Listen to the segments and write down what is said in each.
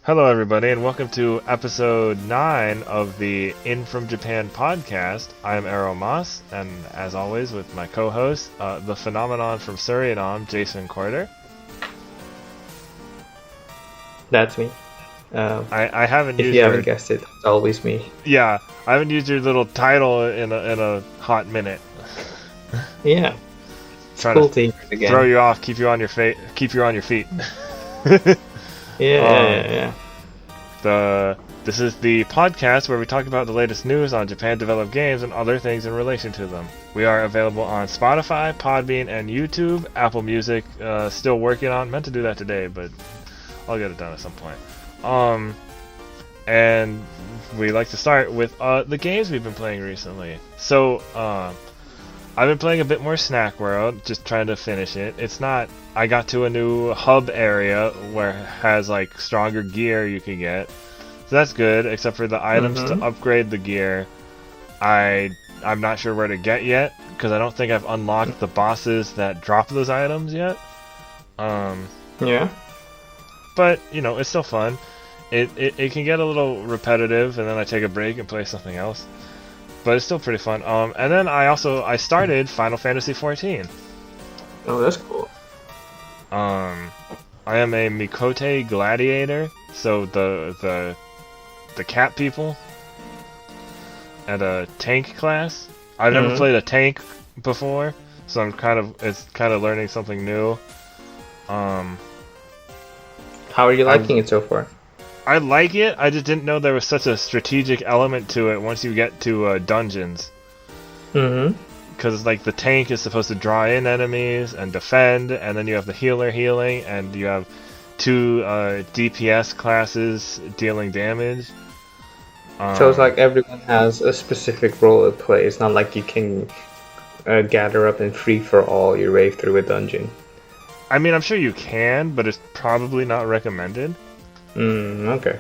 Hello, everybody, and welcome to episode 9 of the In From Japan podcast. I am Erroll Maas, and as always, with my co-host, the phenomenon from Suriname, Jason Courtar. That's me. I haven't If used you haven't guessed it, it's always me. Yeah, I haven't used your little title in a hot minute. Yeah, it's Trying cool to to hear it again. throw you off, keep you on your feet. Yeah. This is the podcast where we talk about the latest news on Japan-developed games and other things in relation to them. We are available on Spotify, Podbean, and YouTube. Apple Music, still working on. Meant to do that today, but I'll get it done at some point. And we like to start with the games we've been playing recently. So, I've been playing a bit more Snack World, just trying to finish it. It's not... I got to a new hub area where it has, like, stronger gear you can get. So that's good, except for the items to upgrade the gear. I'm not sure where to get yet, because I don't think I've unlocked the bosses that drop those items yet. Yeah. But, you know, it's still fun. It can get a little repetitive, and then I take a break and play something else. But it's still pretty fun. And then I started Final Fantasy XIV. Oh, that's cool. I am a Mikote Gladiator, so the cat people, at a tank class. I've never played a tank before, so it's kind of learning something new. How are you liking it so far? I like it. I just didn't know there was such a strategic element to it once you get to dungeons. Because like the tank is supposed to draw in enemies and defend, and then you have the healer healing, and you have two DPS classes dealing damage. So it's like everyone has a specific role to play. It's not like you can gather up and free for all your way through a dungeon. I mean, I'm sure you can, but it's probably not recommended. Okay.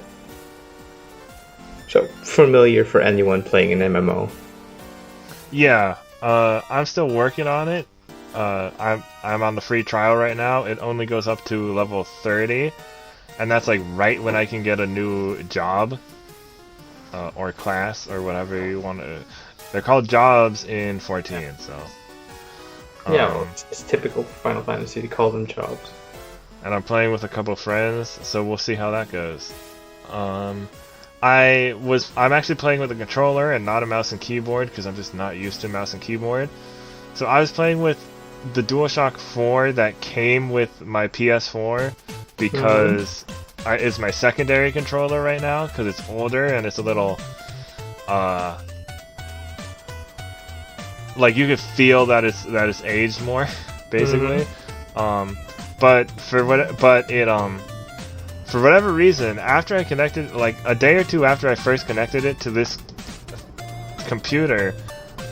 So, familiar for anyone playing an MMO. Yeah, I'm still working on it. I'm on the free trial right now. It only goes up to level 30, and that's like right when I can get a new job, or class, or whatever you want to... They're called jobs in 14, so... Yeah, well, it's typical for Final Fantasy to call them jobs. And I'm playing with a couple of friends, so we'll see how that goes. I'm actually playing with a controller and not a mouse and keyboard because I'm just not used to mouse and keyboard. So I was playing with the DualShock 4 that came with my PS4 because it's my secondary controller right now because it's older and it's a little like you could feel that it's aged more, basically. But for whatever reason, after I connected, like a day or two after I first connected it to this computer,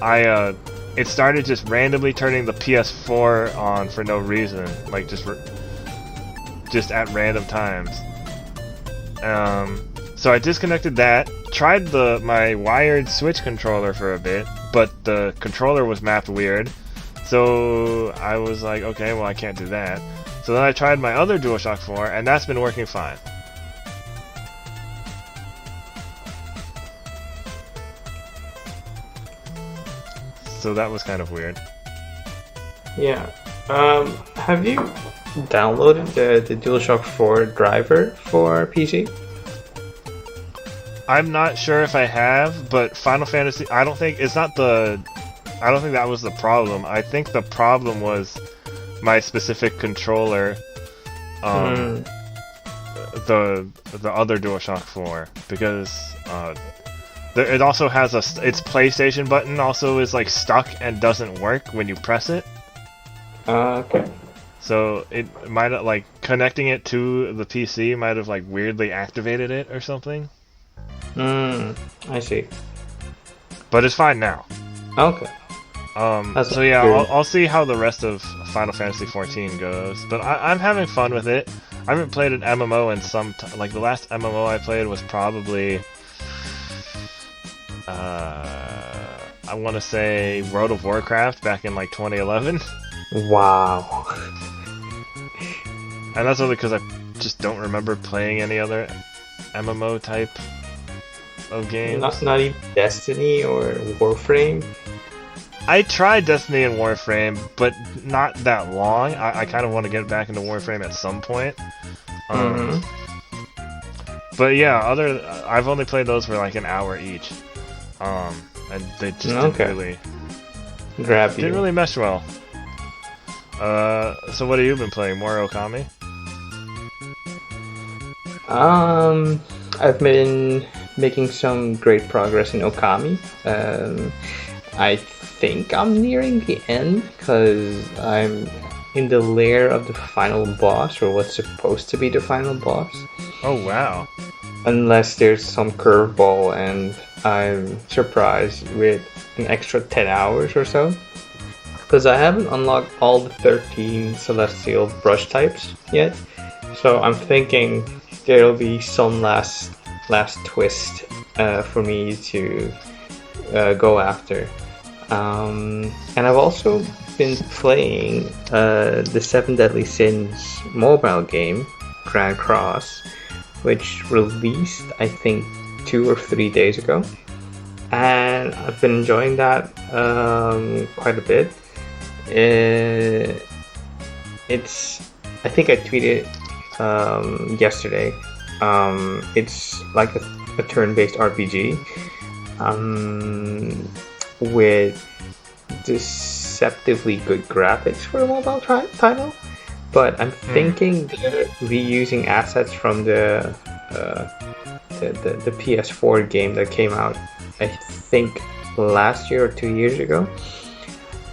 it started just randomly turning the PS4 on for no reason, like just at random times. So I disconnected that, tried my wired Switch controller for a bit, but the controller was mapped weird. So I was like, okay, well I can't do that. So then I tried my other DualShock 4, and that's been working fine. So that was kind of weird. Yeah. Have you downloaded the DualShock 4 driver for PC? I'm not sure if I have, but Final Fantasy... I don't think that was the problem. I think the problem was my specific controller, the other DualShock 4, because it also has its PlayStation button also is like stuck and doesn't work when you press it. Okay. So it might have, like, connecting it to the PC might have like weirdly activated it or something. I see. But it's fine now. Okay. So yeah, I'll see how the rest of Final Fantasy XIV goes, but I'm having fun with it. I haven't played an MMO in some like the last MMO I played was probably I want to say World of Warcraft back in like 2011. Wow. And that's only because I just don't remember playing any other MMO type of games. Not even Destiny or Warframe. I tried Destiny and Warframe, but not that long. I kind of want to get back into Warframe at some point. But yeah, I've only played those for like an hour each, and they just didn't really grab you. Didn't really mesh well. So what have you been playing? More Okami? I've been making some great progress in Okami. I think I'm nearing the end because I'm in the lair of the final boss, or what's supposed to be the final boss. Oh wow. Unless there's some curveball and I'm surprised with an extra 10 hours or so. Because I haven't unlocked all the 13 celestial brush types yet. So I'm thinking there'll be some last twist for me to go after. And I've also been playing the 7 Deadly Sins mobile game, Grand Cross, which released I think 2 or 3 days ago, and I've been enjoying that quite a bit. I think I tweeted yesterday. It's like a turn-based RPG with deceptively good graphics for a mobile title, but I'm thinking they're reusing assets from the PS4 game that came out, I think last year or 2 years ago,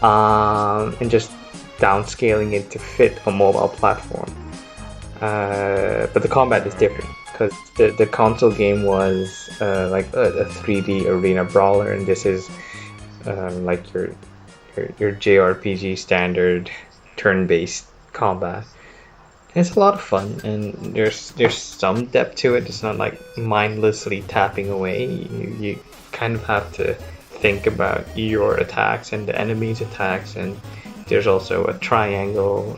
and just downscaling it to fit a mobile platform. But the combat is different because the console game was like a 3D arena brawler, and this is like your JRPG standard turn-based combat. And it's a lot of fun, and there's some depth to it. It's not like mindlessly tapping away. You kind of have to think about your attacks and the enemy's attacks, and there's also a triangle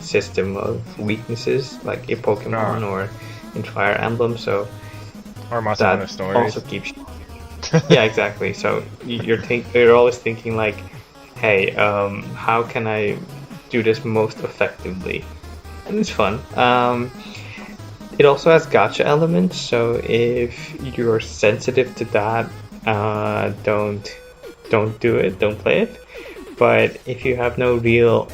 system of weaknesses like a Pokemon or in Fire Emblem. So or Monster Hunter Stories also keeps. Yeah, exactly. So you're always thinking like, hey, how can I do this most effectively? And it's fun. It also has gacha elements, so if you're sensitive to that, don't do it, don't play it. But if you have no real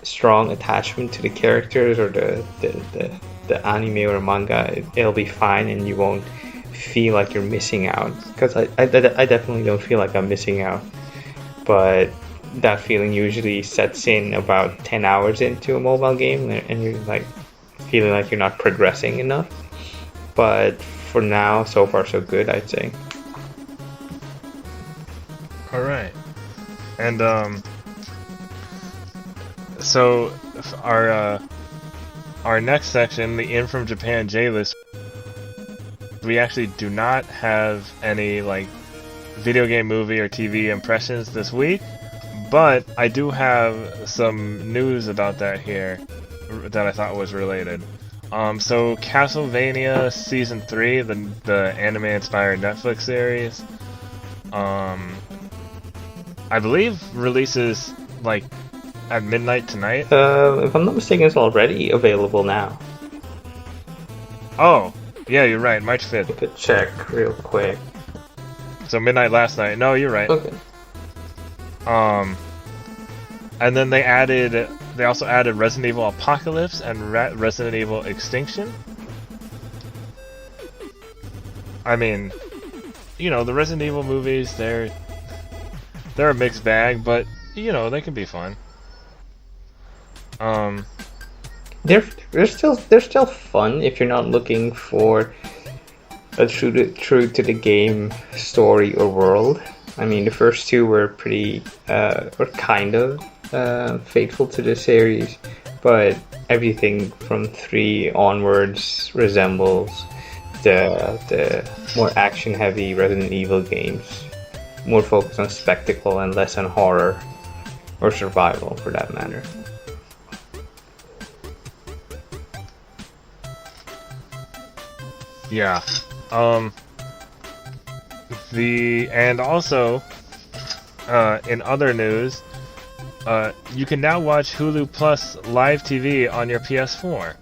strong attachment to the characters or the anime or manga, it'll be fine, and you won't feel like you're missing out. Because I definitely don't feel like I'm missing out, but that feeling usually sets in about 10 hours into a mobile game, and you're like feeling like you're not progressing enough. But for now, so far so good, I'd say. All right. And so our next section, the In From Japan J-List, we actually do not have any like video game, movie, or TV impressions this week, but I do have some news about that here that I thought was related. So Castlevania Season 3, the anime-inspired Netflix series, I believe releases like at midnight tonight. If I'm not mistaken, it's already available now. Oh, yeah, you're right. March 5th. I could check real quick. So midnight last night. No, you're right. Okay. And then they also added Resident Evil Apocalypse and Resident Evil Extinction. I mean, you know, the Resident Evil movies, they're a mixed bag, but you know, they can be fun. They're still fun if you're not looking for a true to the game story or world. I mean, the first two were pretty were kind of faithful to the series, but everything from 3 onwards resembles the more action heavy Resident Evil games, more focused on spectacle and less on horror or survival for that matter. Yeah. And also, in other news, you can now watch Hulu Plus live TV on your PS4.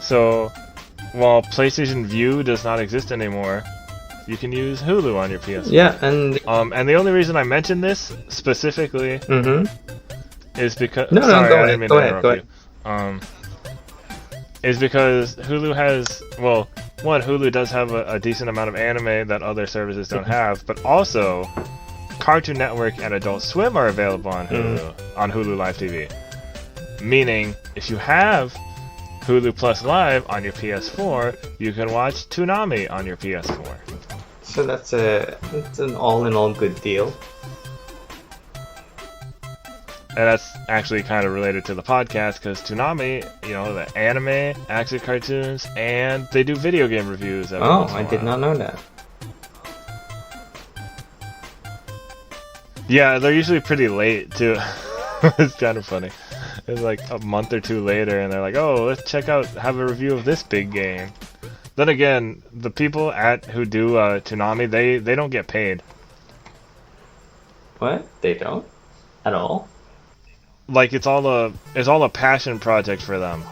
So, while PlayStation View does not exist anymore, you can use Hulu on your PS4. Yeah, and the only reason I mentioned this specifically is because go ahead. Is because Hulu has Hulu does have a decent amount of anime that other services don't have, but also Cartoon Network and Adult Swim are available on Hulu Live TV. Meaning, if you have Hulu Plus Live on your PS4, you can watch Toonami on your PS4. So that's an all-in-all good deal. And that's actually kind of related to the podcast, because Toonami, the anime, action cartoons, and they do video game reviews. Oh, I did not know that. Yeah, they're usually pretty late, too. It's kind of funny. It's like a month or two later, and they're like, oh, let's have a review of this big game. Then again, the people who do Toonami, they don't get paid. What? They don't? At all? Like, it's all a passion project for them.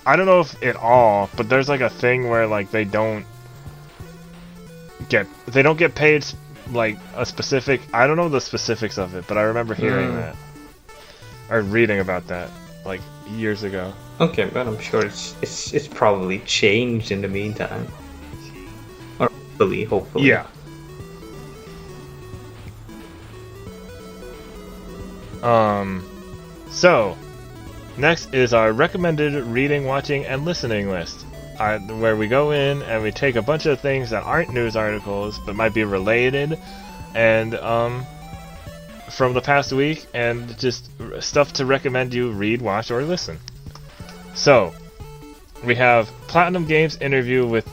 I don't know if at all, but there's like a thing where like they don't get paid like a specific. I don't know the specifics of it, but I remember hearing that or reading about that like years ago. Okay, but I'm sure it's probably changed in the meantime. Or hopefully. Yeah. So, next is our recommended reading, watching, and listening list, where we go in and we take a bunch of things that aren't news articles, but might be related, and, from the past week, and just stuff to recommend you read, watch, or listen. So, we have Platinum Games interview with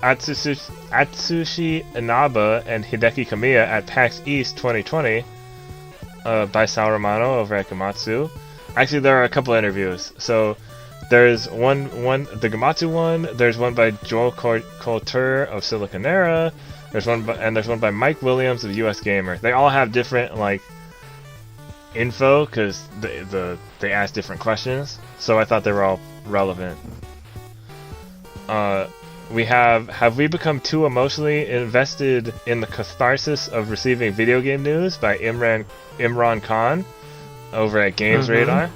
Atsushi Inaba and Hideki Kamiya at PAX East 2020, by Sal Romano over at Gematsu. Actually, there are a couple interviews. So there's one the Gematsu one. There's one by Joel Courtar of Siliconera. There's one by Mike Williams of US Gamer. They all have different like info because they ask different questions. So I thought they were all relevant. We have we become too emotionally invested in the catharsis of receiving video game news by Imran Khan over at Games Radar.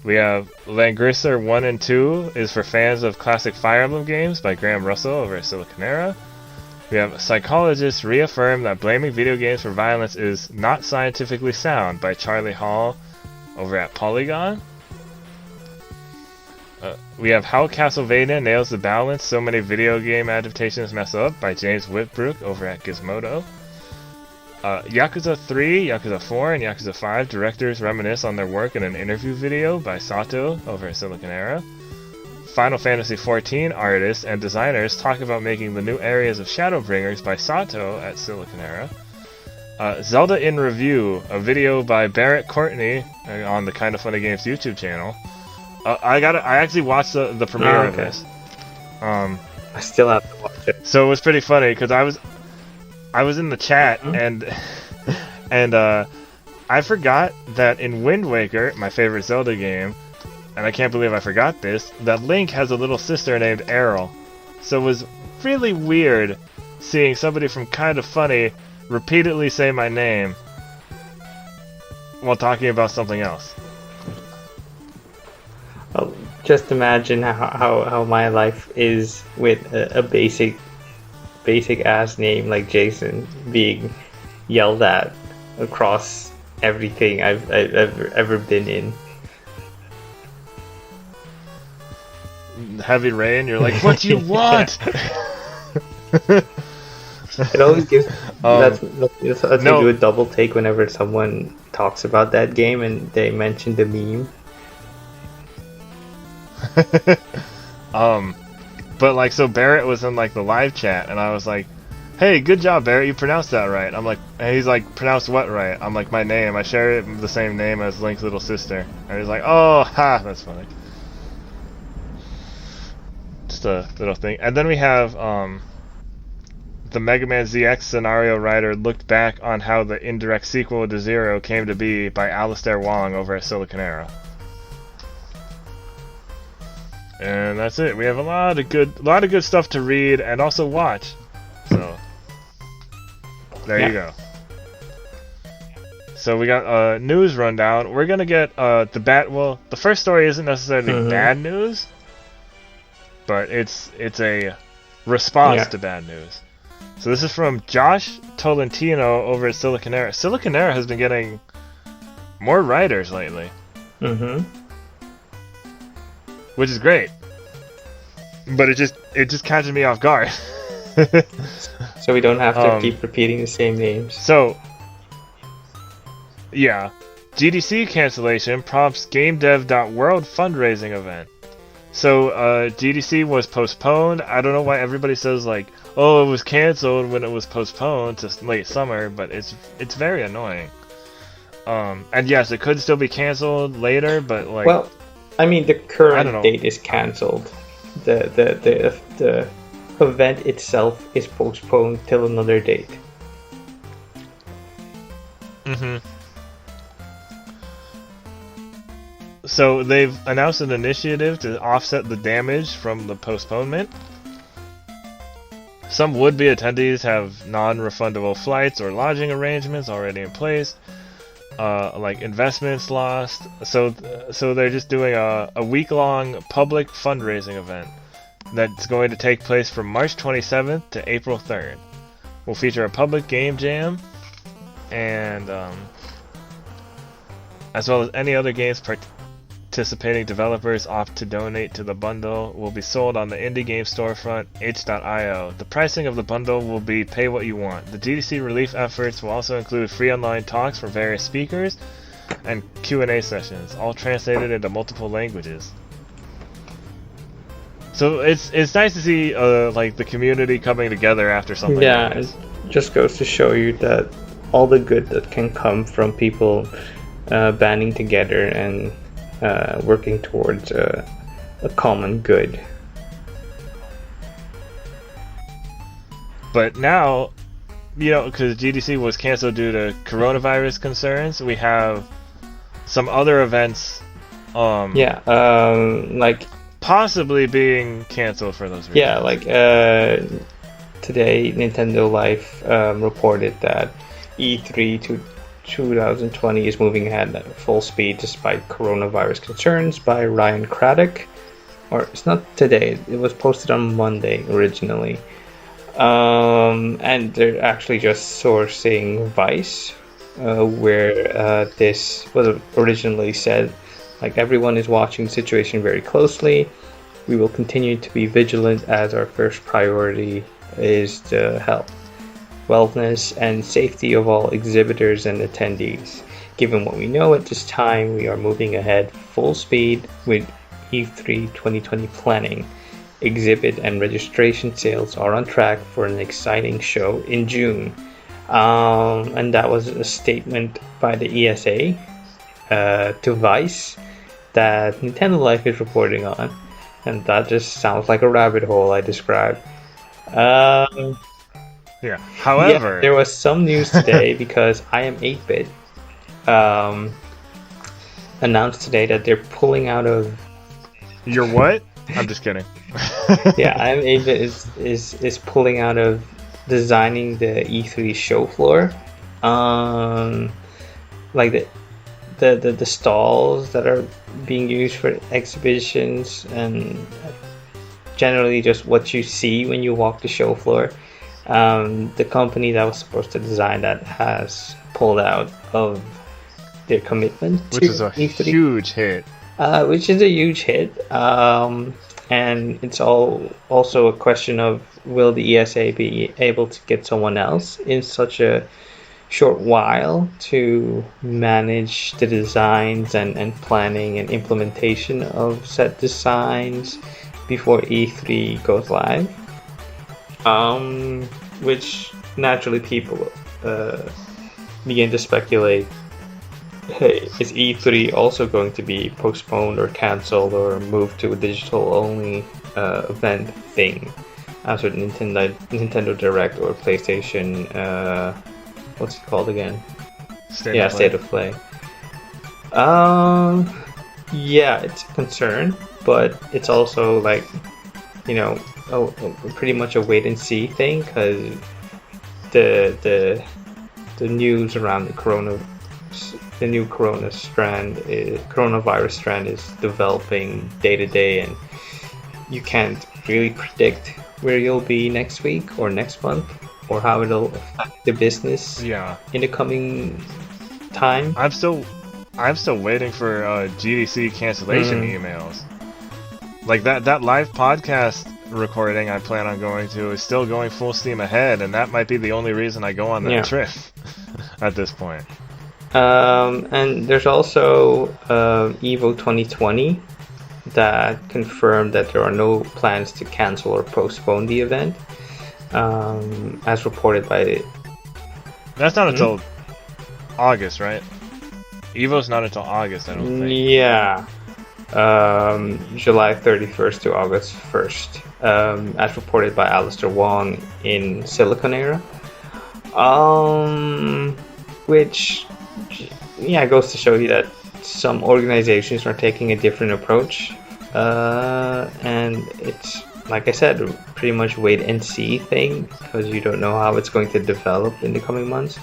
We have Langrisser 1 and 2 is for fans of classic Fire Emblem games by Graham Russell over at Siliconera. We have Psychologists reaffirm that blaming video games for violence is not scientifically sound by Charlie Hall over at Polygon. We have How Castlevania Nails the Balance, So Many Video Game Adaptations Mess Up by James Whitbrook over at Gizmodo. Yakuza 3, Yakuza 4, and Yakuza 5 directors reminisce on their work in an interview video by Sato over at Siliconera. Final Fantasy XIV artists and designers talk about making the new areas of Shadowbringers by Sato at Siliconera. Zelda in Review, a video by Barrett Courtney on the Kinda Funny Games YouTube channel. I actually watched the premiere of this. I still have to watch it. So it was pretty funny because I was in the chat and I forgot that in Wind Waker, my favorite Zelda game, and I can't believe I forgot this, that Link has a little sister named Erroll. So it was really weird seeing somebody from Kinda Funny repeatedly say my name while talking about something else. Just imagine how my life is with a basic ass name like Jason being yelled at across everything I've ever been in. Heavy Rain, you're like, what do you want? It always gives that's do a double take whenever someone talks about that game and they mention the meme. But like, so Barrett was in like the live chat, and I was like, "Hey, good job, Barrett. You pronounced that right." I'm like, and he's like, "Pronounced what right?" I'm like, "My name. I share the same name as Link's little sister." And he's like, "Oh, ha, that's funny." just a little thing. And then we have the Mega Man ZX scenario writer looked back on how the indirect sequel to Zero came to be by Alistair Wong over at Siliconera. And that's it. We have a lot of good stuff to read and also watch. So there you go. So we got a news rundown. We're gonna get the first story isn't necessarily bad news, but it's a response to bad news. So this is from Josh Tolentino over at Siliconera. Siliconera has been getting more writers lately. Which is great. But it just catches me off guard. So we don't have to keep repeating the same names. So yeah. GDC cancellation prompts GameDev.World fundraising event. So GDC was postponed. I don't know why everybody says like, oh, it was canceled when it was postponed to late summer, but it's very annoying. And yes, it could still be canceled later, but like, well, I mean, the current date is canceled. The event itself is postponed till another date. So they've announced an initiative to offset the damage from the postponement. Some would-be attendees have non-refundable flights or lodging arrangements already in place, like investments lost. So they're just doing a week-long public fundraising event that's going to take place from March 27th to April 3rd. Will feature a public game jam, and as well as any other games participating developers opt to donate to the bundle will be sold on the indie game storefront itch.io. The pricing of the bundle will be pay what you want. The GDC relief efforts will also include free online talks from various speakers and Q&A sessions, all translated into multiple languages. So it's nice to see like the community coming together after something like this. It just goes to show you that all the good that can come from people banding together and working towards a common good. But now, because GDC was canceled due to coronavirus concerns, we have some other events like possibly being canceled for those reasons. Yeah, like today Nintendo Life reported that E3 2020 is moving ahead at full speed despite coronavirus concerns by Ryan Craddock. Or it's not today, it was posted on Monday originally. And they're actually just sourcing Vice, where this was originally said, like, everyone is watching the situation very closely. We will continue to be vigilant as our first priority is the health, wellness, and safety of all exhibitors and attendees. Given what we know at this time, we are moving ahead full speed with E3 2020 planning. Exhibit and registration sales are on track for an exciting show in June. And that was a statement by the ESA to Vice that Nintendo Life is reporting on. And that just sounds like a rabbit hole I described. Yeah. However, there was some news today because I Am 8-Bit announced today that they're pulling out of. You're what? I'm just kidding. Yeah, I Am 8-Bit is pulling out of designing the E3 show floor. Like the stalls that are being used for exhibitions and generally just what you see when you walk the show floor. The company that was supposed to design that has pulled out of their commitment which is a E3. huge hit. Which is a huge hit. And it's also a question of, will the ESA be able to get someone else in such a short while to manage the designs and planning and implementation of set designs before E3 goes live? Which naturally people begin to speculate Hey, is E3 also going to be postponed or cancelled or moved to a digital only event thing after Nintendo Direct or PlayStation? What's it called again? State of Play. Yeah, it's a concern, but it's also like, pretty much a wait and see thing, because the news around the new coronavirus strand is developing day to day, and you can't really predict where you'll be next week or next month, or how it'll affect the business in the coming time. I'm still waiting for GDC cancellation emails. Like that live podcast recording I plan on going to is still going full steam ahead, and that might be the only reason I go on that trip at this point. And there's also Evo 2020 that confirmed that there are no plans to cancel or postpone the event, as reported by... That's not until August, right? Evo's not until August, I don't think. Yeah. July 31st to August 1st, as reported by Alistair Wong in Siliconera. Which, goes to show you that some organizations are taking a different approach. And it's, like I said, pretty much wait and see thing, because you don't know how it's going to develop in the coming months.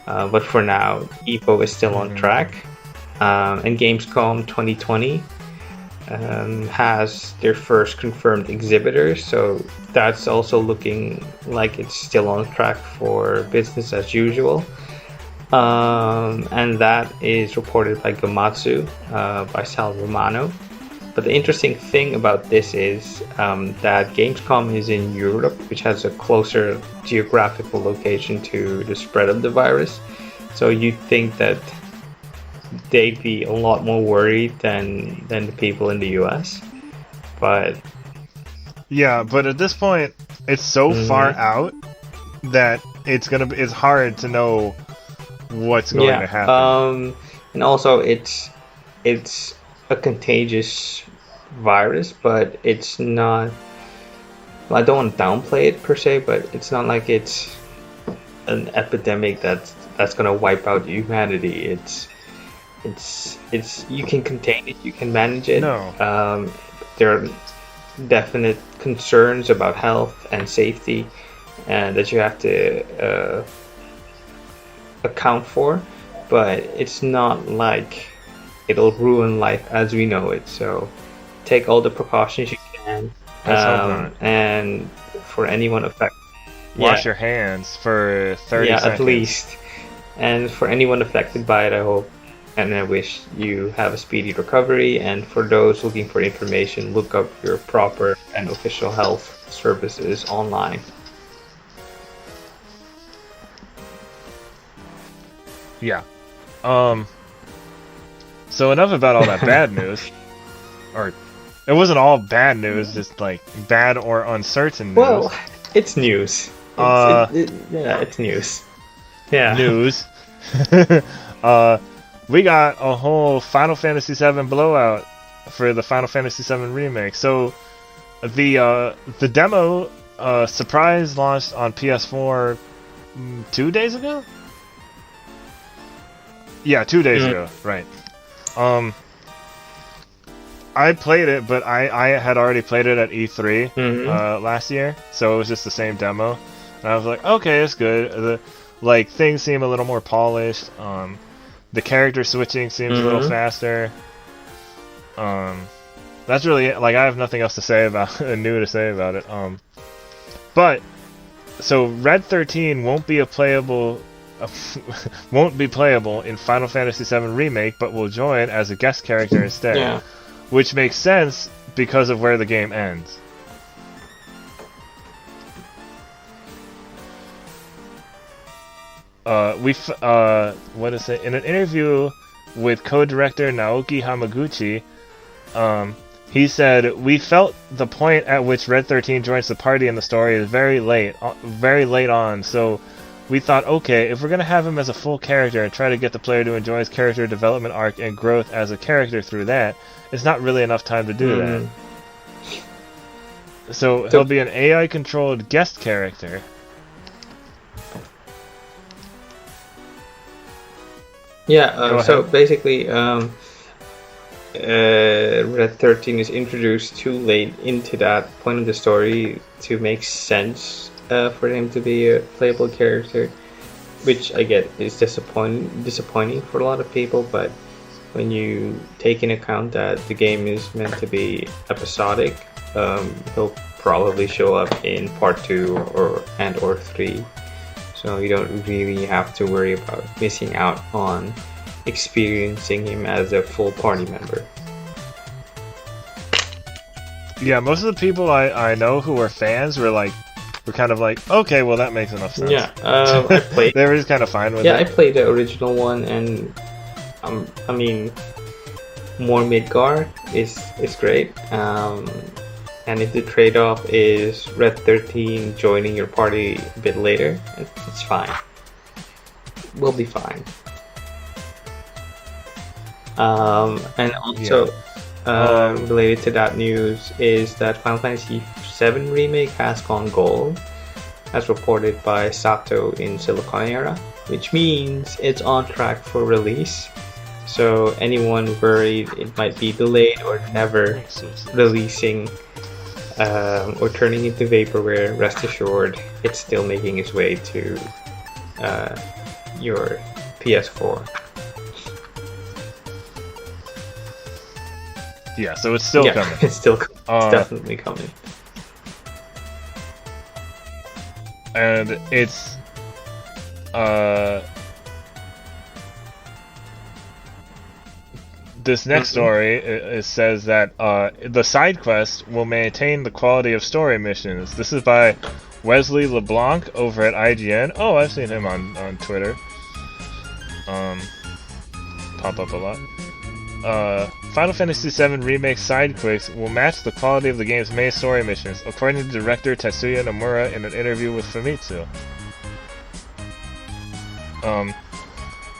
But for now, Evo is still on track. And Gamescom 2020 has their first confirmed exhibitors, so that's also looking like it's still on track for business as usual. And that is reported by Gematsu, by Sal Romano. But the interesting thing about this is that Gamescom is in Europe, which has a closer geographical location to the spread of the virus. So you'd think that they'd be a lot more worried than the people in the US. But yeah, but at this point, it's so far out that it's hard to know what's going to happen. And also it's a contagious virus, but it's not... Well, I don't want to downplay it per se, but it's not like it's an epidemic that's going to wipe out humanity. It's you can contain it, you can manage it. No. There are definite concerns about health and safety, and that you have to account for, but it's not like it'll ruin life as we know it. So take all the precautions you can. And for anyone affected, wash your hands for 30 seconds. At least. And for anyone affected by it, I hope and I wish you have a speedy recovery. And for those looking for information, look up your proper and official health services online. Yeah. So enough about all that bad news. Or it wasn't all bad news, just like bad or uncertain news. Well, it's news. It's news. Yeah. News. We got a whole Final Fantasy VII blowout for the Final Fantasy VII Remake. So the demo surprise launched on PS4 2 days ago? Yeah, 2 days ago, right. I played it, but I had already played it at E3 last year, so it was just the same demo. And I was like, okay, it's good. Things seem a little more polished. The character switching seems a little faster. That's really it. I have nothing else to say about new to say about it. But so Red 13 won't be playable in Final Fantasy VII Remake, but will join as a guest character instead. Yeah. Which makes sense because of where the game ends. What is it? In an interview with co-director Naoki Hamaguchi, he said, "We felt the point at which Red 13 joins the party in the story is very late on, so we thought, okay, if we're going to have him as a full character and try to get the player to enjoy his character development arc and growth as a character through that, it's not really enough time to do that. So he'll be an AI-controlled guest character. Yeah, so basically, Red 13 is introduced too late into that point of the story to make sense for him to be a playable character, which I get is disappointing for a lot of people, but when you take into account that the game is meant to be episodic, he'll probably show up in part 2 or 3, so you don't really have to worry about missing out on experiencing him as a full party member. Yeah, most of the people I know who were fans were kind of like, okay, well that makes enough sense. Yeah, I played. They were just kind of fine with it. Yeah, I played the original one, and I mean, more Midgar is great. And if the trade-off is Red 13 joining your party a bit later, it's fine. We'll be fine. And also, related to that news is that Final Fantasy VII Remake has gone gold, as reported by Sato in Siliconera, which means it's on track for release. So anyone worried it might be delayed or never releasing or turning into vaporware, rest assured it's still making its way to your PS4. Yeah, so it's still coming. It's still it's definitely coming. And it's this next story, it says that the side quest will maintain the quality of story missions. This is by Wesley LeBlanc over at IGN. Oh, I've seen him on Twitter. Pop up a lot. Final Fantasy VII Remake side quests will match the quality of the game's main story missions, according to director Tetsuya Nomura in an interview with Famitsu.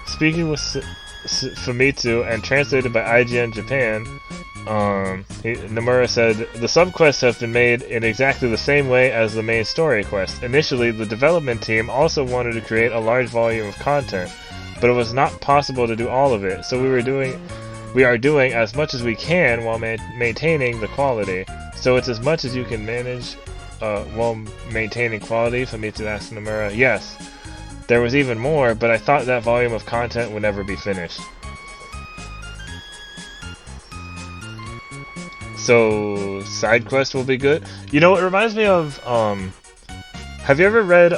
Speaking with Famitsu and translated by IGN Japan, Nomura said, "The subquests have been made in exactly the same way as the main story quest. Initially, the development team also wanted to create a large volume of content, but it was not possible to do all of it, so we are doing as much as we can while maintaining the quality. So it's as much as you can manage while maintaining quality," Famitsu asked Nomura. "Yes, there was even more, but I thought that volume of content would never be finished." So, side quest will be good. You know, it reminds me of, have you ever read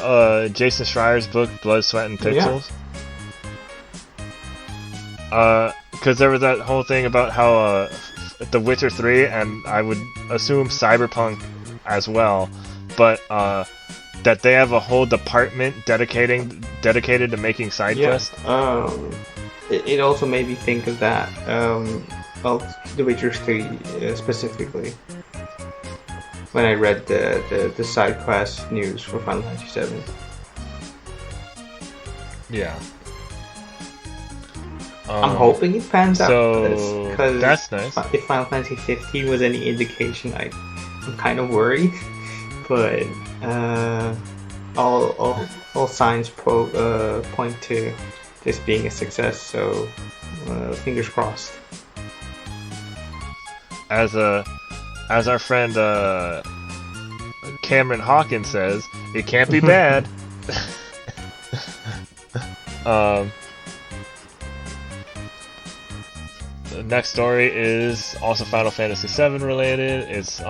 Jason Schreier's book, Blood, Sweat, and Pixels? Yeah. Because there was that whole thing about how The Witcher 3, and I would assume Cyberpunk as well, but that they have a whole department dedicated to making side quests. It also made me think of that. Well, The Witcher 3 specifically. When I read the side quest news for Final Fantasy VII. Yeah. I'm hoping it pans out. So that's nice. If Final Fantasy 15 was any indication, I'm kind of worried. But all signs point to this being a success. So fingers crossed. As our friend Cameron Hawkins says, it can't be bad. The next story is also Final Fantasy VII related. It's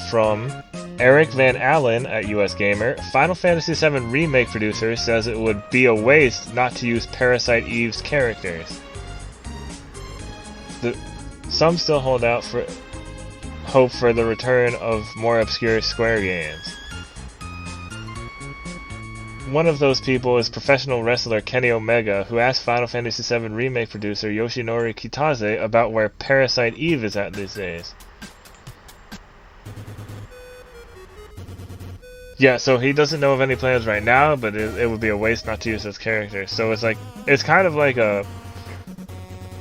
from Eric Van Allen at US Gamer. Final Fantasy VII Remake producer says it would be a waste not to use Parasite Eve's characters. Some still hold out for hope for the return of more obscure Square games. One of those people is professional wrestler Kenny Omega, who asked Final Fantasy VII Remake producer Yoshinori Kitase about where Parasite Eve is at these days. Yeah, so he doesn't know of any plans right now, but it would be a waste not to use his character. So it's kind of like a.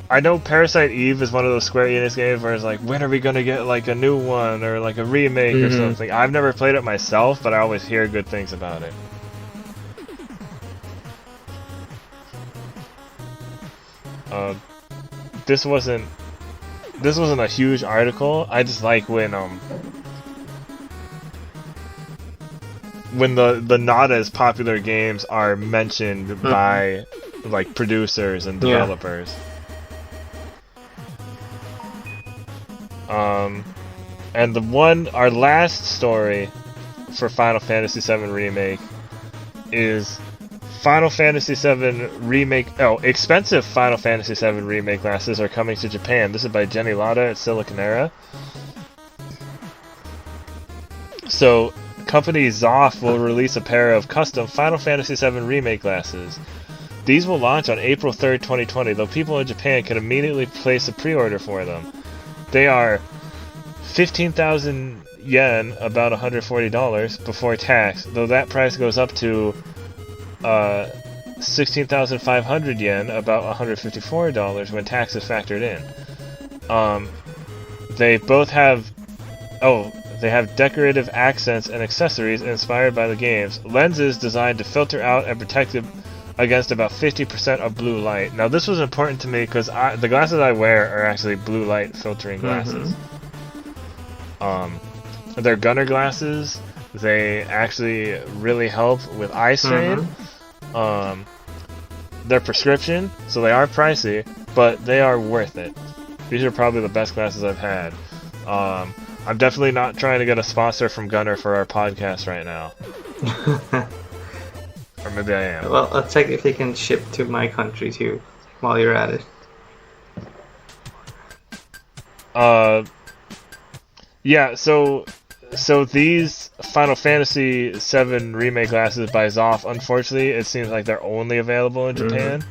I know Parasite Eve is one of those Square Enix games where it's like, when are we gonna get like a new one or like a remake or something? I've never played it myself, but I always hear good things about it. This wasn't a huge article. I just like when the not as popular games are mentioned by like producers and developers. And our last story for Final Fantasy VII Remake is Final Fantasy VII Remake. Oh, expensive Final Fantasy VII Remake glasses are coming to Japan. This is by Jenny Latta at Siliconera. So, company Zoff will release a pair of custom Final Fantasy VII Remake glasses. These will launch on April 3rd, 2020, though people in Japan can immediately place a pre-order for them. They are 15,000 yen, about $140 before tax, though that price goes up to 16,500 yen, about $154 when tax is factored in. They both have they have decorative accents and accessories inspired by the games. Lenses designed to filter out and protect against about 50% of blue light. Now this was important to me because the glasses I wear are actually blue light filtering glasses. They're Gunner glasses. They actually really help with eye strain. They're prescription, so they are pricey, but they are worth it. These are probably the best glasses I've had. I'm definitely not trying to get a sponsor from Gunner for our podcast right now. Or maybe I am. Well, I'll check if they can ship to my country too, while you're at it. Yeah, so these Final Fantasy VII Remake glasses by Zoff, unfortunately, it seems like they're only available in Japan.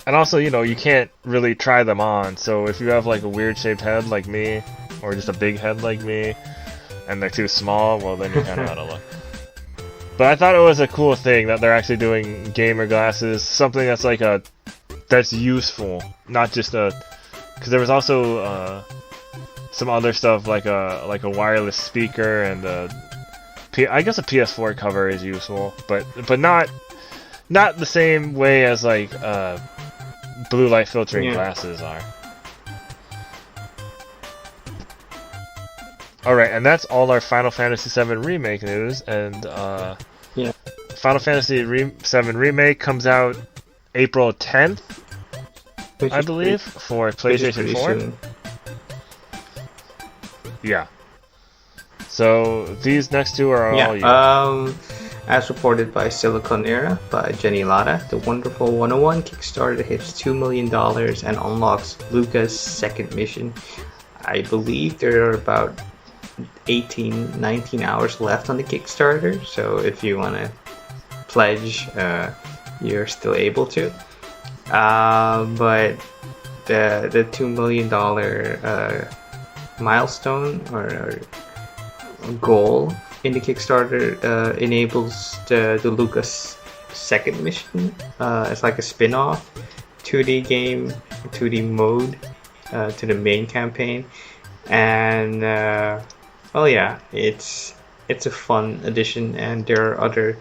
And also, you can't really try them on, so if you have like a weird shaped head like me, or just a big head like me, and they're too small, well then you're kind of out of luck. But I thought it was a cool thing that they're actually doing gamer glasses, something that's like that's useful, not just because there was also some other stuff like a wireless speaker and I guess a PS4 cover is useful, but not the same way as like blue light filtering glasses are. Alright, and that's all our Final Fantasy VII Remake news, and Final Fantasy VII Remake comes out April 10th, I believe, for PlayStation 4. Yeah. So, these next two are all you. As reported by Siliconera by Jenny Latta, the Wonderful 101 Kickstarter hits $2 million and unlocks Luca's second mission. I believe there are about 19 hours left on the Kickstarter, so if you want to pledge, you're still able to. But the $2 million milestone or goal in the Kickstarter enables the Lucas second mission. It's like a spin-off 2D game, 2D mode to the main campaign, and it's a fun addition, and there are other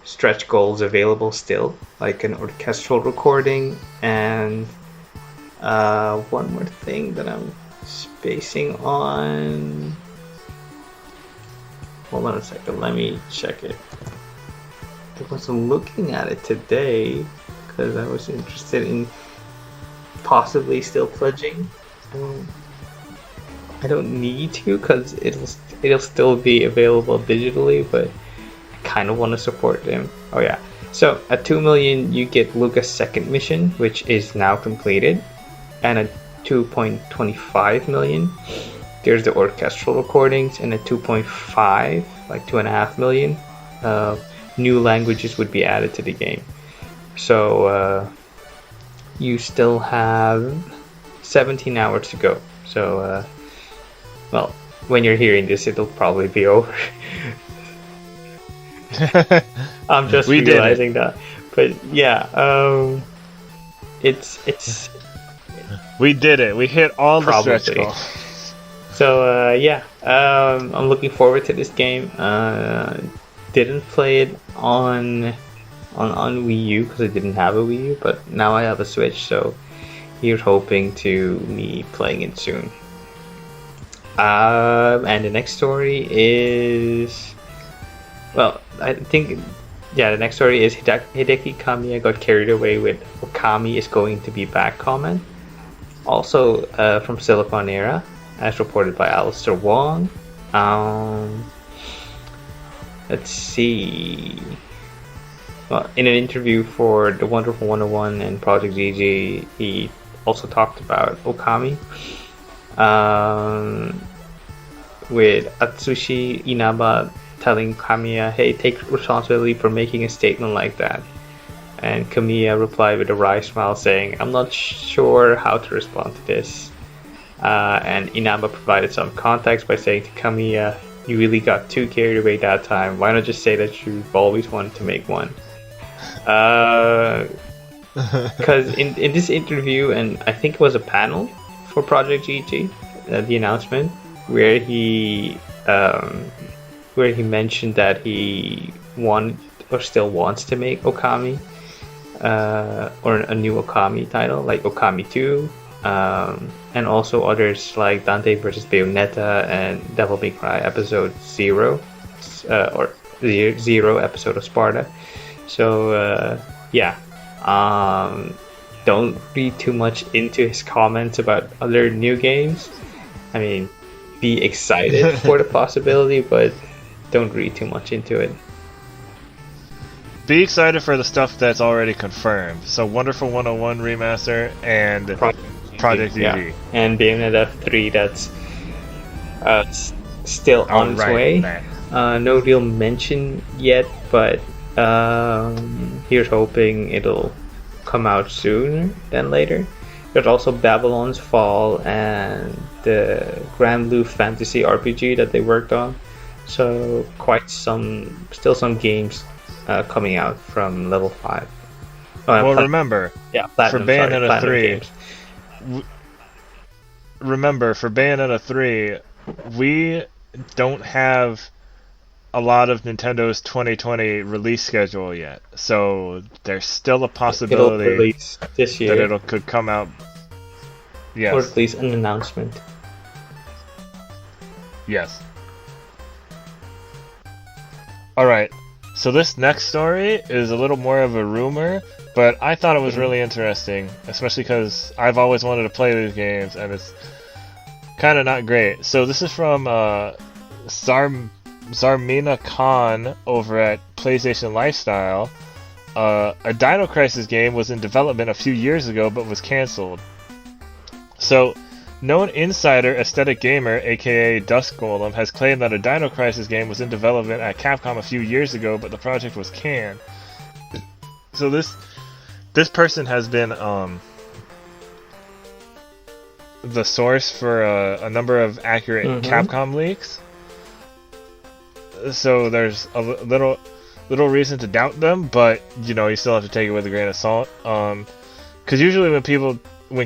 stretch goals available still, like an orchestral recording and one more thing that I'm spacing on. Hold on a second, let me check it. I wasn't looking at it today because I was interested in possibly still pledging. I don't need to because it'll still be available digitally, but I kind of want to support them. Oh yeah. So at 2 million you get Lucas' second mission, which is now completed, and at 2.25 million there's the orchestral recordings, and at 2.5, like 2.5 million, new languages would be added to the game. So you still have 17 hours to go. So when you're hearing this, it'll probably be over. I'm just realizing that. But yeah, it's we did it. We hit all the stretch goals. So I'm looking forward to this game. Didn't play it on Wii U because I didn't have a Wii U, but now I have a Switch, so here's hoping to me playing it soon. And the next story is, well, I think, yeah, the next story is Hideki Kamiya got carried away with Okami is going to be back comment. Also from Siliconera, as reported by Alistair Wong. Let's see. Well, in an interview for The Wonderful 101 and Project GG, he also talked about Okami. With Atsushi Inaba telling Kamiya, hey, take responsibility for making a statement like that. And Kamiya replied with a wry smile saying, I'm not sure how to respond to this. And Inaba provided some context by saying to Kamiya, you really got too carried away that time. Why not just say that you've always wanted to make one? Because in this interview, and I think it was a panel for Project GG, the announcement, where he mentioned that he wanted or still wants to make Okami, or a new Okami title like Okami 2, and also others like Dante vs Bayonetta and Devil May Cry Episode 0, or Zero Episode of Sparta. So don't read too much into his comments about other new games. I mean, be excited for the possibility, but don't read too much into it. Be excited for the stuff that's already confirmed. So Wonderful 101 Remaster and Project GG. Yeah. And Bayonetta 3 that's still on its way. No real mention yet, but here's hoping it'll come out sooner than later. There's also Babylon's Fall and the Grand Blue Fantasy RPG that they worked on. So still some games coming out from Level 5. Remember, for Bayonetta 3, remember, for Bayonetta 3, we don't have a lot of Nintendo's 2020 release schedule yet. So there's still a possibility it'll release this year. That could come out. Yes. Or at least an announcement. Yes. Alright, so this next story is a little more of a rumor, but I thought it was really interesting, especially because I've always wanted to play these games, and it's kind of not great. So this is from Zarmina Khan over at PlayStation Lifestyle. A Dino Crisis game was in development a few years ago, but was cancelled. So, known insider Aesthetic Gamer, aka Dusk Golem, has claimed that a Dino Crisis game was in development at Capcom a few years ago, but the project was canned. So this person has been the source for a number of accurate Capcom leaks. So there's a little reason to doubt them, but you still have to take it with a grain of salt. Because usually when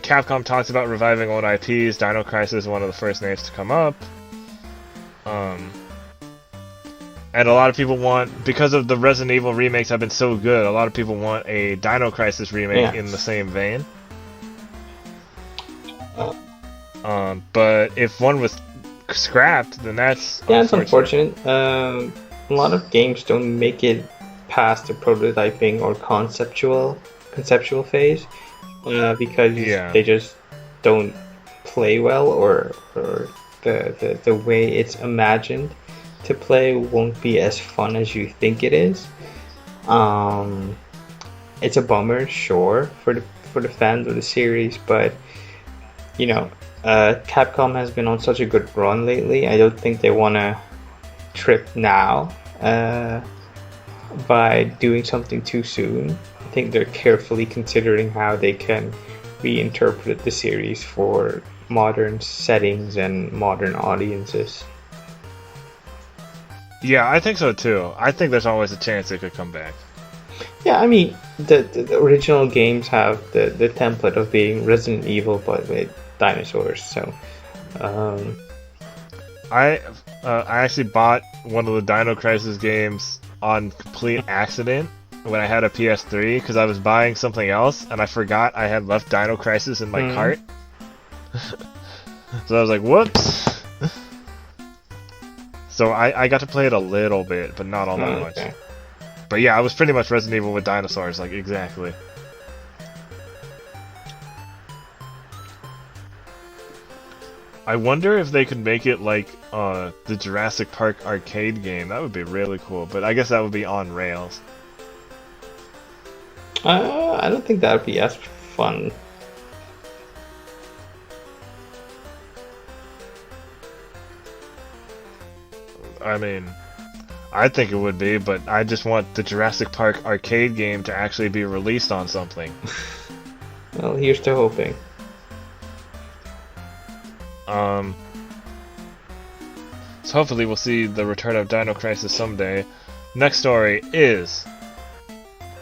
Capcom talks about reviving old IPs, Dino Crisis is one of the first names to come up. And a lot of people want, because of the Resident Evil remakes have been so good, a lot of people want a Dino Crisis remake in the same vein. But if one was scrapped, then that's it's unfortunate. A lot of games don't make it past the prototyping or conceptual phase. Because they just don't play well, or the way it's imagined to play won't be as fun as you think it is. It's a bummer, sure, for the fans of the series, but Capcom has been on such a good run lately. I don't think they want to trip now by doing something too soon. I think they're carefully considering how they can reinterpret the series for modern settings and modern audiences. Yeah, I think so too. I think there's always a chance it could come back. Yeah, I mean, the original games have the template of being Resident Evil, but with dinosaurs. So, I actually bought one of the Dino Crisis games on complete accident when I had a PS3 because I was buying something else and I forgot I had left Dino Crisis in my cart. So I was like, whoops. So I got to play it a little bit, but not all that much. But yeah, I was pretty much Resident Evil with dinosaurs, like exactly. I wonder if they could make it like the Jurassic Park arcade game. That would be really cool, but I guess that would be on rails. I don't think that would be as fun. I mean, I think it would be, but I just want the Jurassic Park arcade game to actually be released on something. Well, here's to hoping. So hopefully we'll see the return of Dino Crisis someday. Next story is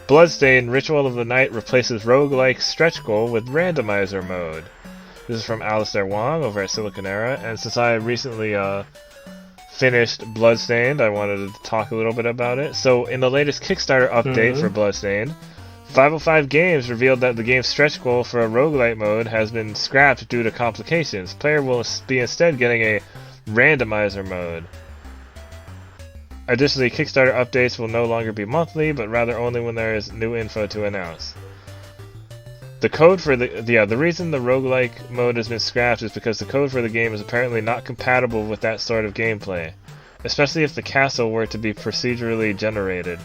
Bloodstained Ritual of the Night replaces roguelike stretch goal with randomizer mode. This is from Alistair Wong over at Siliconera, and since I recently finished Bloodstained, I wanted to talk a little bit about it. So in the latest Kickstarter update for Bloodstained, 505 Games revealed that the game's stretch goal for a roguelite mode has been scrapped due to complications. Player will be instead getting a randomizer mode. Additionally, Kickstarter updates will no longer be monthly, but rather only when there is new info to announce. The code for the reason the roguelike mode has been scrapped is because the code for the game is apparently not compatible with that sort of gameplay, especially if the castle were to be procedurally generated.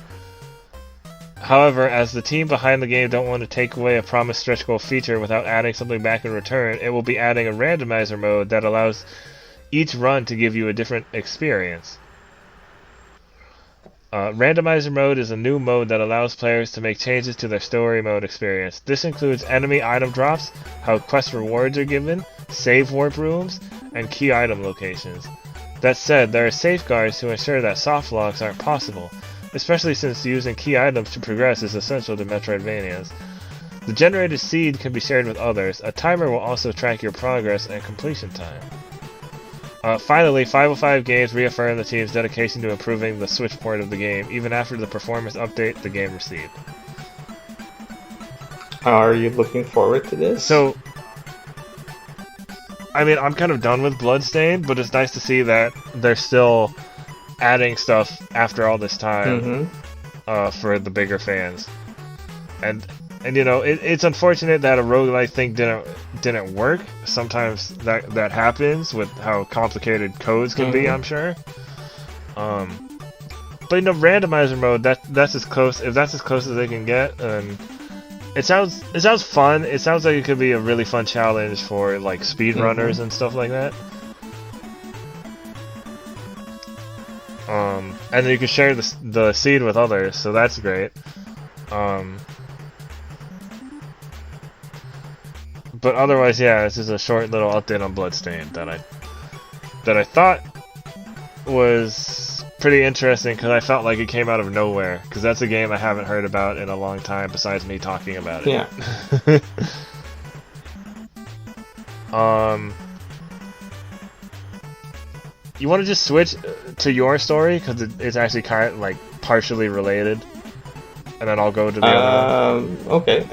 However, as the team behind the game don't want to take away a promised stretch goal feature without adding something back in return, it will be adding a randomizer mode that allows each run to give you a different experience. Randomizer mode is a new mode that allows players to make changes to their story mode experience. This includes enemy item drops, how quest rewards are given, save warp rooms, and key item locations. That said, there are safeguards to ensure that soft locks aren't possible, especially since using key items to progress is essential to Metroidvanias. The generated seed can be shared with others. A timer will also track your progress and completion time. Finally, 505 Games reaffirmed the team's dedication to improving the Switch port of the game, even after the performance update the game received. Are you looking forward to this? So, I mean, I'm kind of done with Bloodstained, but it's nice to see that they're still adding stuff after all this time for the bigger fans. And you know, it's unfortunate that a roguelike thing didn't work. Sometimes that happens with how complicated codes can be, I'm sure. But you know, randomizer mode, that's as close, if that's as close as they can get, and it sounds fun. It sounds like it could be a really fun challenge for like speedrunners and stuff like that. And then you can share the seed with others, so that's great. But otherwise, yeah, this is a short little update on Bloodstained that I thought was pretty interesting because I felt like it came out of nowhere, because that's a game I haven't heard about in a long time besides me talking about it. Yeah. You want to just switch to your story because it's actually kind of like partially related, and then I'll go to the other one. Okay.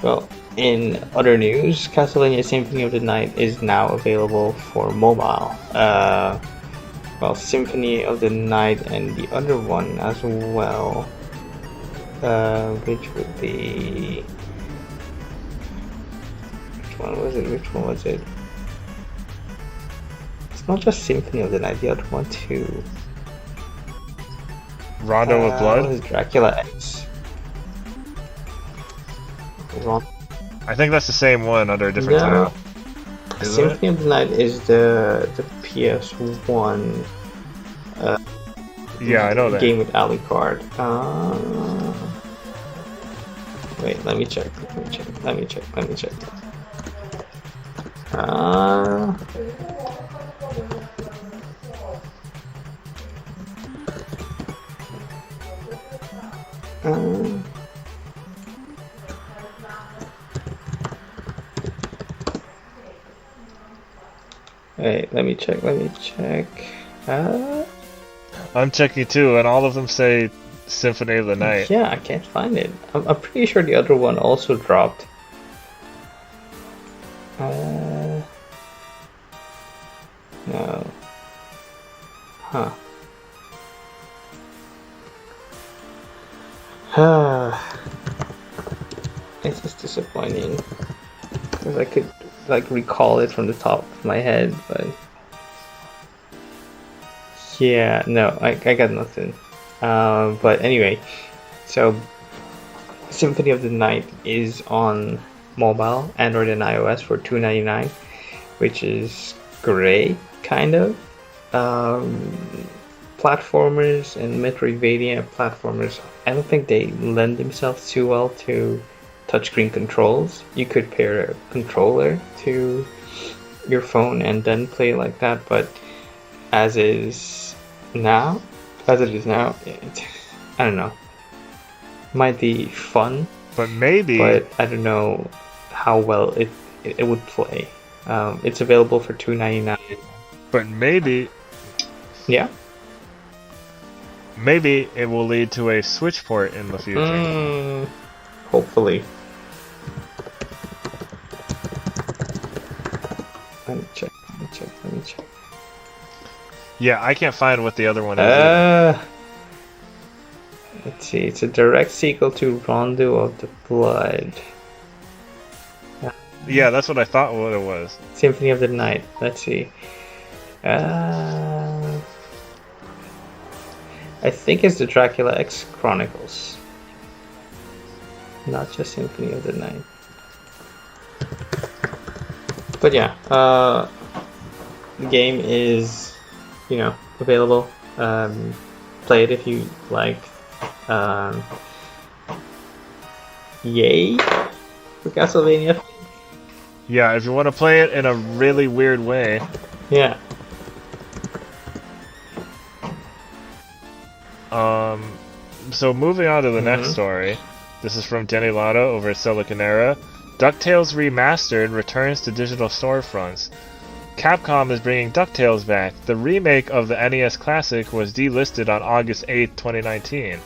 Well, in other news, Castlevania Symphony of the Night is now available for mobile. Well, Symphony of the Night and the other one as well, which would be... Which one was it? It's not just Symphony of the Night, the other one too. Rondo with Blood? What is Dracula X? I think that's the same one under a different title. Symphony of the Night is the PS1 yeah, I know that. game with Alucard. Wait, let me check. Uh, Wait, let me check. I'm checking too, and all of them say Symphony of the Night. Yeah, I can't find it. I'm pretty sure the other one also dropped. No. Huh. It's just disappointing. Because I could like recall it from the top of my head, but yeah, no, I got nothing. But anyway, so Symphony of the Night is on mobile, Android and iOS for $2.99, which is great, kind of. Platformers and Metroidvania platformers, I don't think they lend themselves too well to touchscreen controls. You could pair a controller to your phone and then play like that, but as it is now, I don't know. Might be fun, but I don't know how well it would play. It's available for $2.99. But maybe, yeah. Maybe it will lead to a Switch port in the future. Hopefully. Let me check. Yeah, I can't find what the other one is. Let's see. It's a direct sequel to Rondo of the Blood. Yeah, that's what I thought what it was. Symphony of the Night. Let's see. I think it's the Dracula X Chronicles. Not just Symphony of the Night. But yeah, the game is, available. Play it if you like. Yay for Castlevania. Yeah, if you want to play it in a really weird way. Yeah. So moving on to the next story. This is from Denny Lato over at Siliconera. DuckTales Remastered returns to digital storefronts. Capcom is bringing DuckTales back. The remake of the NES Classic was delisted on August 8, 2019.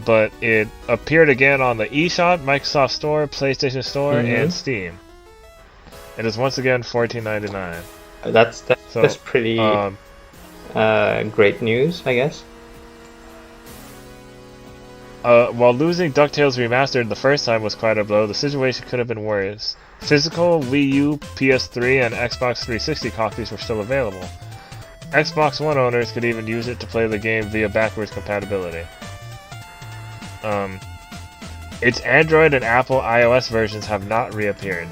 But it appeared again on the eShop, Microsoft Store, PlayStation Store, and Steam. It is once again $14.99. That's pretty great news, I guess. While losing DuckTales Remastered the first time was quite a blow, the situation could have been worse. Physical Wii U, PS3, and Xbox 360 copies were still available. Xbox One owners could even use it to play the game via backwards compatibility. Its Android and Apple iOS versions have not reappeared.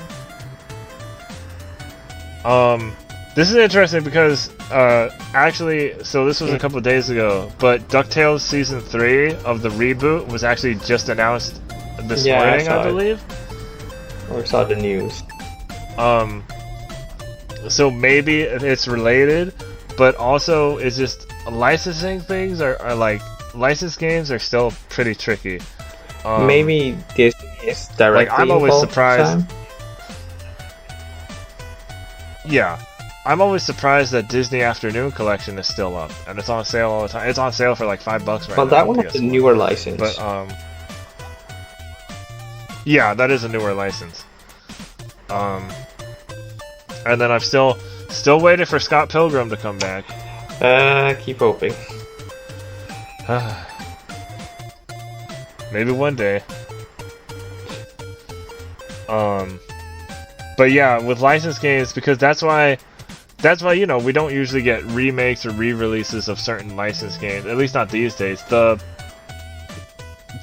This is interesting because, so this was a couple of days ago, but DuckTales Season 3 of the reboot was actually just announced this morning, I believe. Or saw the news. So maybe it's related, but also it's just licensing things are like, licensed games are still pretty tricky. Maybe Disney is directly like, I'm always surprised. Sam? Yeah. I'm always surprised that Disney Afternoon Collection is still up, and it's on sale all the time. It's on sale for like $5 right now. Well, that one has a newer license. But yeah, that is a newer license. And then I'm still waiting for Scott Pilgrim to come back. Keep hoping. Maybe one day. But yeah, with licensed games, because that's why we don't usually get remakes or re-releases of certain licensed games, at least not these days. The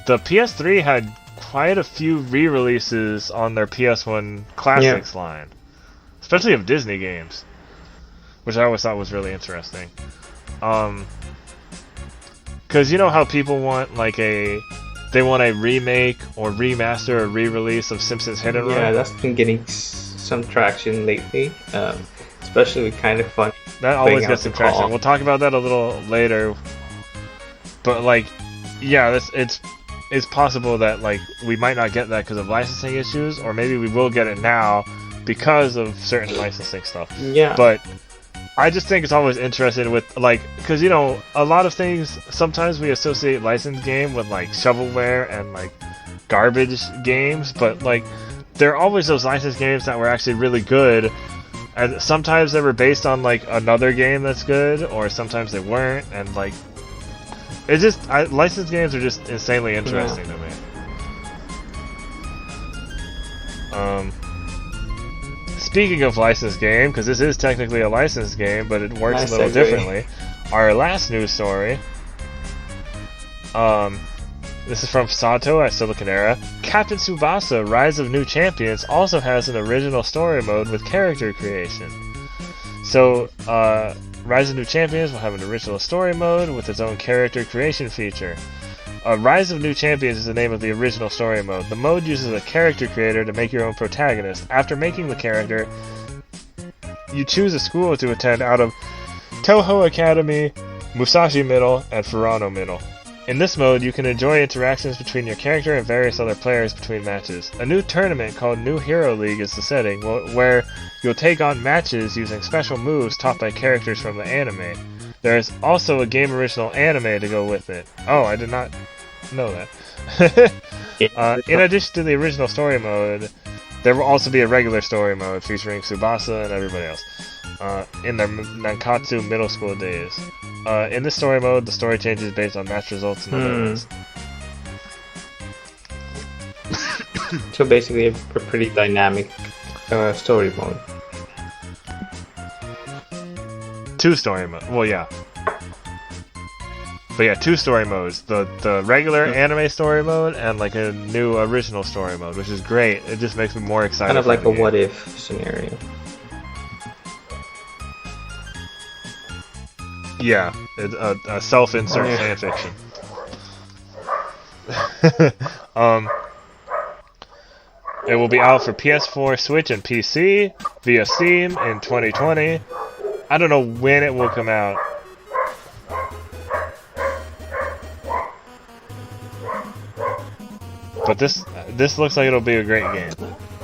PS3 had quite a few re-releases on their PS1 Classics line, especially of Disney games, which I always thought was really interesting. Because you know how people want they want a remake or remaster or re-release of Simpsons Hit and Run? Yeah, that's been getting some traction lately, especially with kind of fun. That always gets some traction. We'll talk about that a little later. But like, yeah, it's possible that like we might not get that because of licensing issues, or maybe we will get it now because of certain licensing stuff. Yeah. But I just think it's always interesting with like, because you know, a lot of things. Sometimes we associate licensed game with like shovelware and like garbage games, but like there are always those licensed games that were actually really good. And sometimes they were based on like another game that's good, or sometimes they weren't, and like it's just licensed games are just insanely interesting to me. Speaking of licensed game, because this is technically a licensed game, but it works a little differently. Our last news story. This is from Sato at Siliconera. Captain Tsubasa: Rise of New Champions also has an original story mode with character creation. So, Rise of New Champions will have an original story mode with its own character creation feature. Rise of New Champions is the name of the original story mode. The mode uses a character creator to make your own protagonist. After making the character, you choose a school to attend out of Toho Academy, Musashi Middle, and Furano Middle. In this mode, you can enjoy interactions between your character and various other players between matches. A new tournament called New Hero League is the setting, where you'll take on matches using special moves taught by characters from the anime. There is also a game original anime to go with it. Oh, I did not know that. In addition to the original story mode, there will also be a regular story mode featuring Tsubasa and everybody else in their Nankatsu middle school days. In this story mode, the story changes based on match results and events. So basically, a pretty dynamic story mode. 2 story modes. Well, yeah. But yeah, 2 story modes. The regular anime story mode and like a new original story mode, which is great. It just makes me more excited. Kind of like a what if scenario. Yeah, a self-insert fanfiction. It will be out for PS4, Switch, and PC via Steam in 2020. I don't know when it will come out. But this looks like it'll be a great game.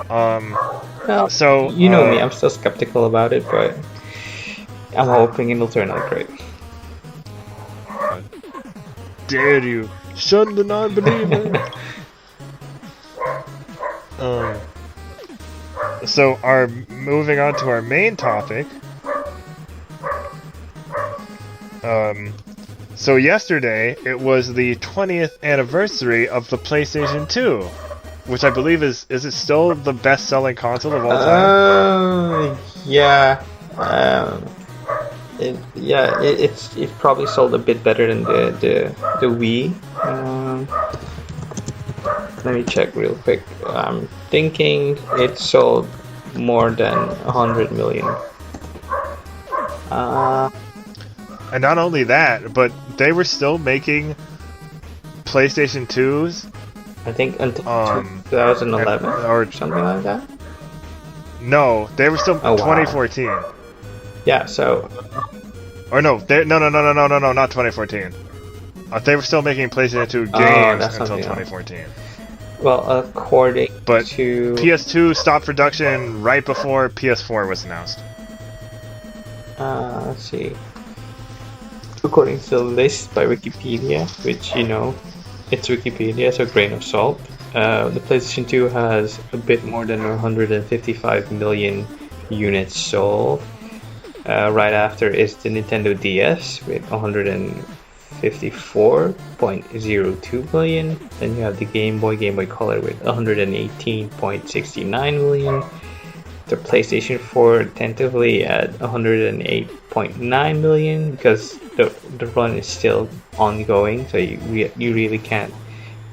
Well, so you know me, I'm still skeptical about it, but I'm hoping it'll turn out great. Dare you shun the non-believer? So moving on to our main topic. So yesterday it was the 20th anniversary of the PlayStation 2, which I believe is it still the best-selling console of all time? Yeah. It probably sold a bit better than the Wii. Let me check real quick. I'm thinking it sold more than 100 million. And not only that, but they were still making PlayStation 2s. I think until 2011 or something like that. No, they were still 2014. Wow. Yeah, so. Or no, no, not 2014. They were still making PlayStation 2 games until 2014. Well, according to PS2 stopped production right before PS4 was announced. Let's see. According to the list by Wikipedia, which, you know, it's Wikipedia, so grain of salt, the PlayStation 2 has a bit more than 155 million units sold. Right after is the Nintendo DS with 154.02 million. Then you have the Game Boy Color with 118.69 million. The PlayStation 4 tentatively at 108.9 million because the run is still ongoing, so you really can't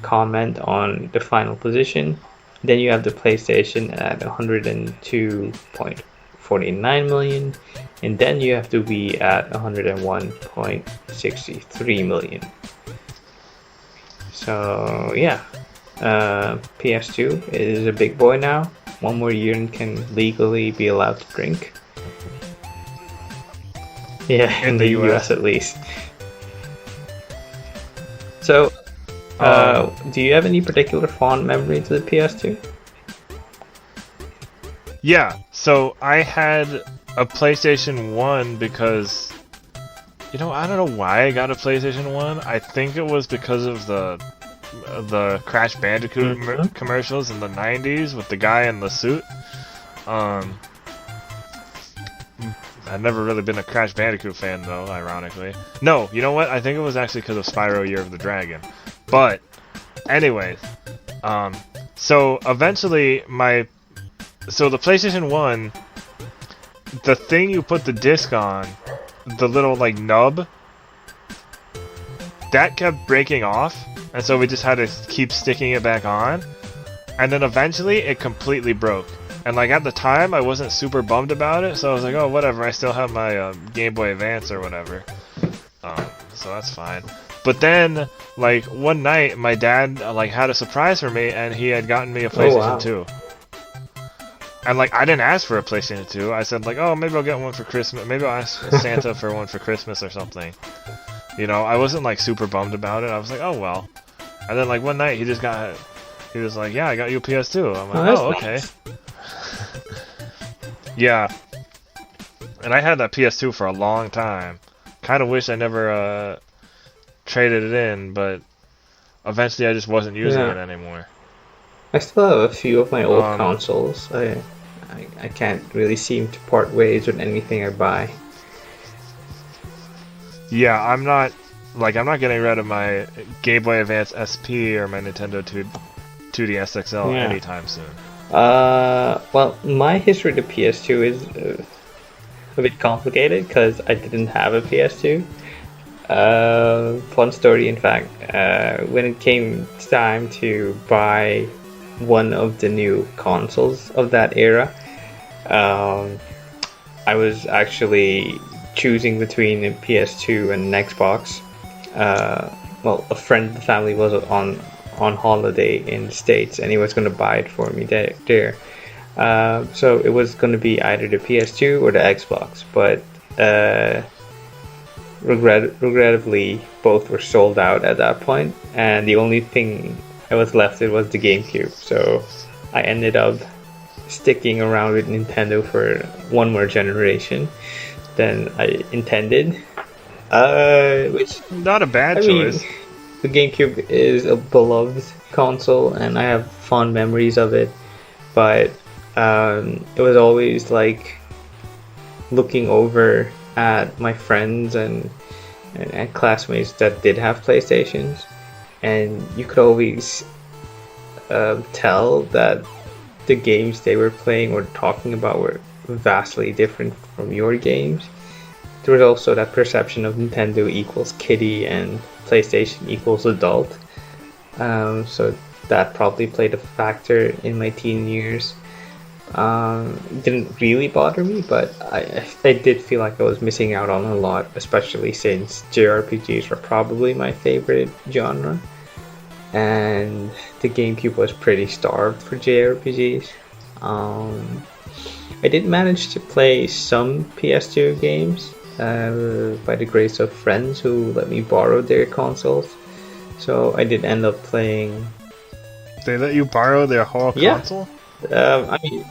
comment on the final position. Then you have the PlayStation at 102.49 million, and then you have the Wii at 101.63 million. So yeah, PS2 is a big boy now. one more year and can legally be allowed to drink. Yeah, in the US at least. So, do you have any particular fond memory to the PS2? Yeah, so I had a PlayStation 1 because, I don't know why I got a PlayStation 1. I think it was because of the Crash Bandicoot commercials in the 90s with the guy in the suit. I've never really been a Crash Bandicoot fan, though, ironically. No, you know what? I think it was actually because of Spyro Year of the Dragon. But, anyways, so eventually so the PlayStation 1, the thing you put the disc on, the little, like, nub, that kept breaking off, and so we just had to keep sticking it back on, and then eventually it completely broke. And, like, at the time, I wasn't super bummed about it, so I was like, oh, whatever, I still have my Game Boy Advance or whatever. So that's fine. But then, like, one night, my dad, like, had a surprise for me, and he had gotten me a PlayStation 2. And, like, I didn't ask for a PlayStation 2. I said, like, oh, maybe I'll get one for Christmas. Maybe I'll ask Santa for one for Christmas or something. I wasn't, like, super bummed about it. I was like, oh, well. And then, like, one night, he was like, yeah, I got you a PS2. I'm like, oh okay. Nice. Yeah. And I had that PS2 for a long time. Kind of wish I never traded it in, but eventually I just wasn't using it anymore. I still have a few of my old consoles. I can't really seem to part ways with anything I buy. Yeah, I'm not getting rid of my Game Boy Advance SP or my Nintendo 2DS XL anytime soon. Well, my history to PS2 is a bit complicated because I didn't have a PS2. Fun story, in fact, when it came time to buy one of the new consoles of that era, I was actually choosing between a PS2 and an Xbox. Well, a friend of the family was on holiday in the States, and he was going to buy it for me there. So it was going to be either the PS2 or the Xbox, but regrettably, both were sold out at that point, and the only thing I was left with was the GameCube. So I ended up sticking around with Nintendo for one more generation than I intended. Which not a bad choice. The GameCube is a beloved console, and I have fond memories of it. But it was always like looking over at my friends and classmates that did have PlayStations, and you could always tell that the games they were playing or talking about were vastly different from your games. There was also that perception of Nintendo equals kiddie and PlayStation equals adult. So that probably played a factor in my teen years. It didn't really bother me, but I did feel like I was missing out on a lot, especially since JRPGs were probably my favorite genre. And the GameCube was pretty starved for JRPGs. I did manage to play some PS2 games by the grace of friends who let me borrow their consoles. So I did end up playing. They let you borrow their whole console? I mean,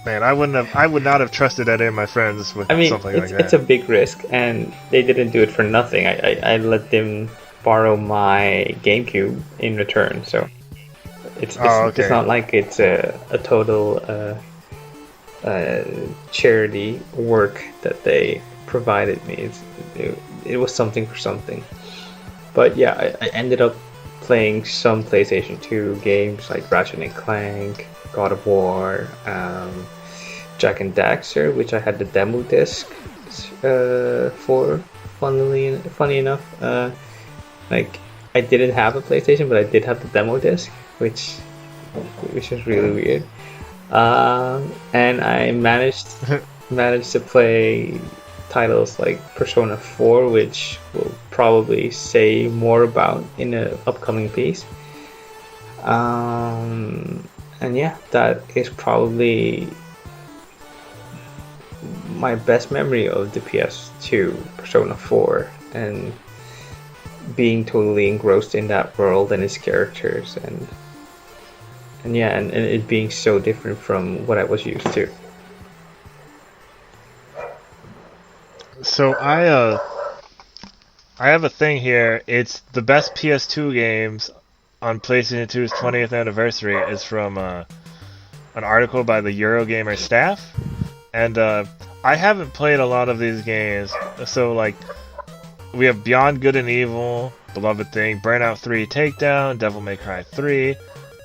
man, I would not have trusted any of my friends with something like that. It's a big risk, and they didn't do it for nothing. I let them borrow my GameCube in return, so it's not like it's a total charity work that they provided me. It was something for something. But yeah, I ended up playing some PlayStation 2 games like Ratchet and Clank, God of War, Jack and Daxter, which I had the demo disc for. Funny enough, like I didn't have a PlayStation, but I did have the demo disc, which is really weird. And I managed to play titles like Persona 4, which we'll probably say more about in an upcoming piece. And yeah, that is probably my best memory of the PS2 Persona 4, and being totally engrossed in that world and its characters, and yeah, and it being so different from what I was used to. So I have a thing here. It's the best PS2 games on PlayStation 2's 20th anniversary is from an article by the Eurogamer staff, and I haven't played a lot of these games. So like, we have Beyond Good and Evil, Beloved Thing, Burnout 3 Takedown, Devil May Cry 3,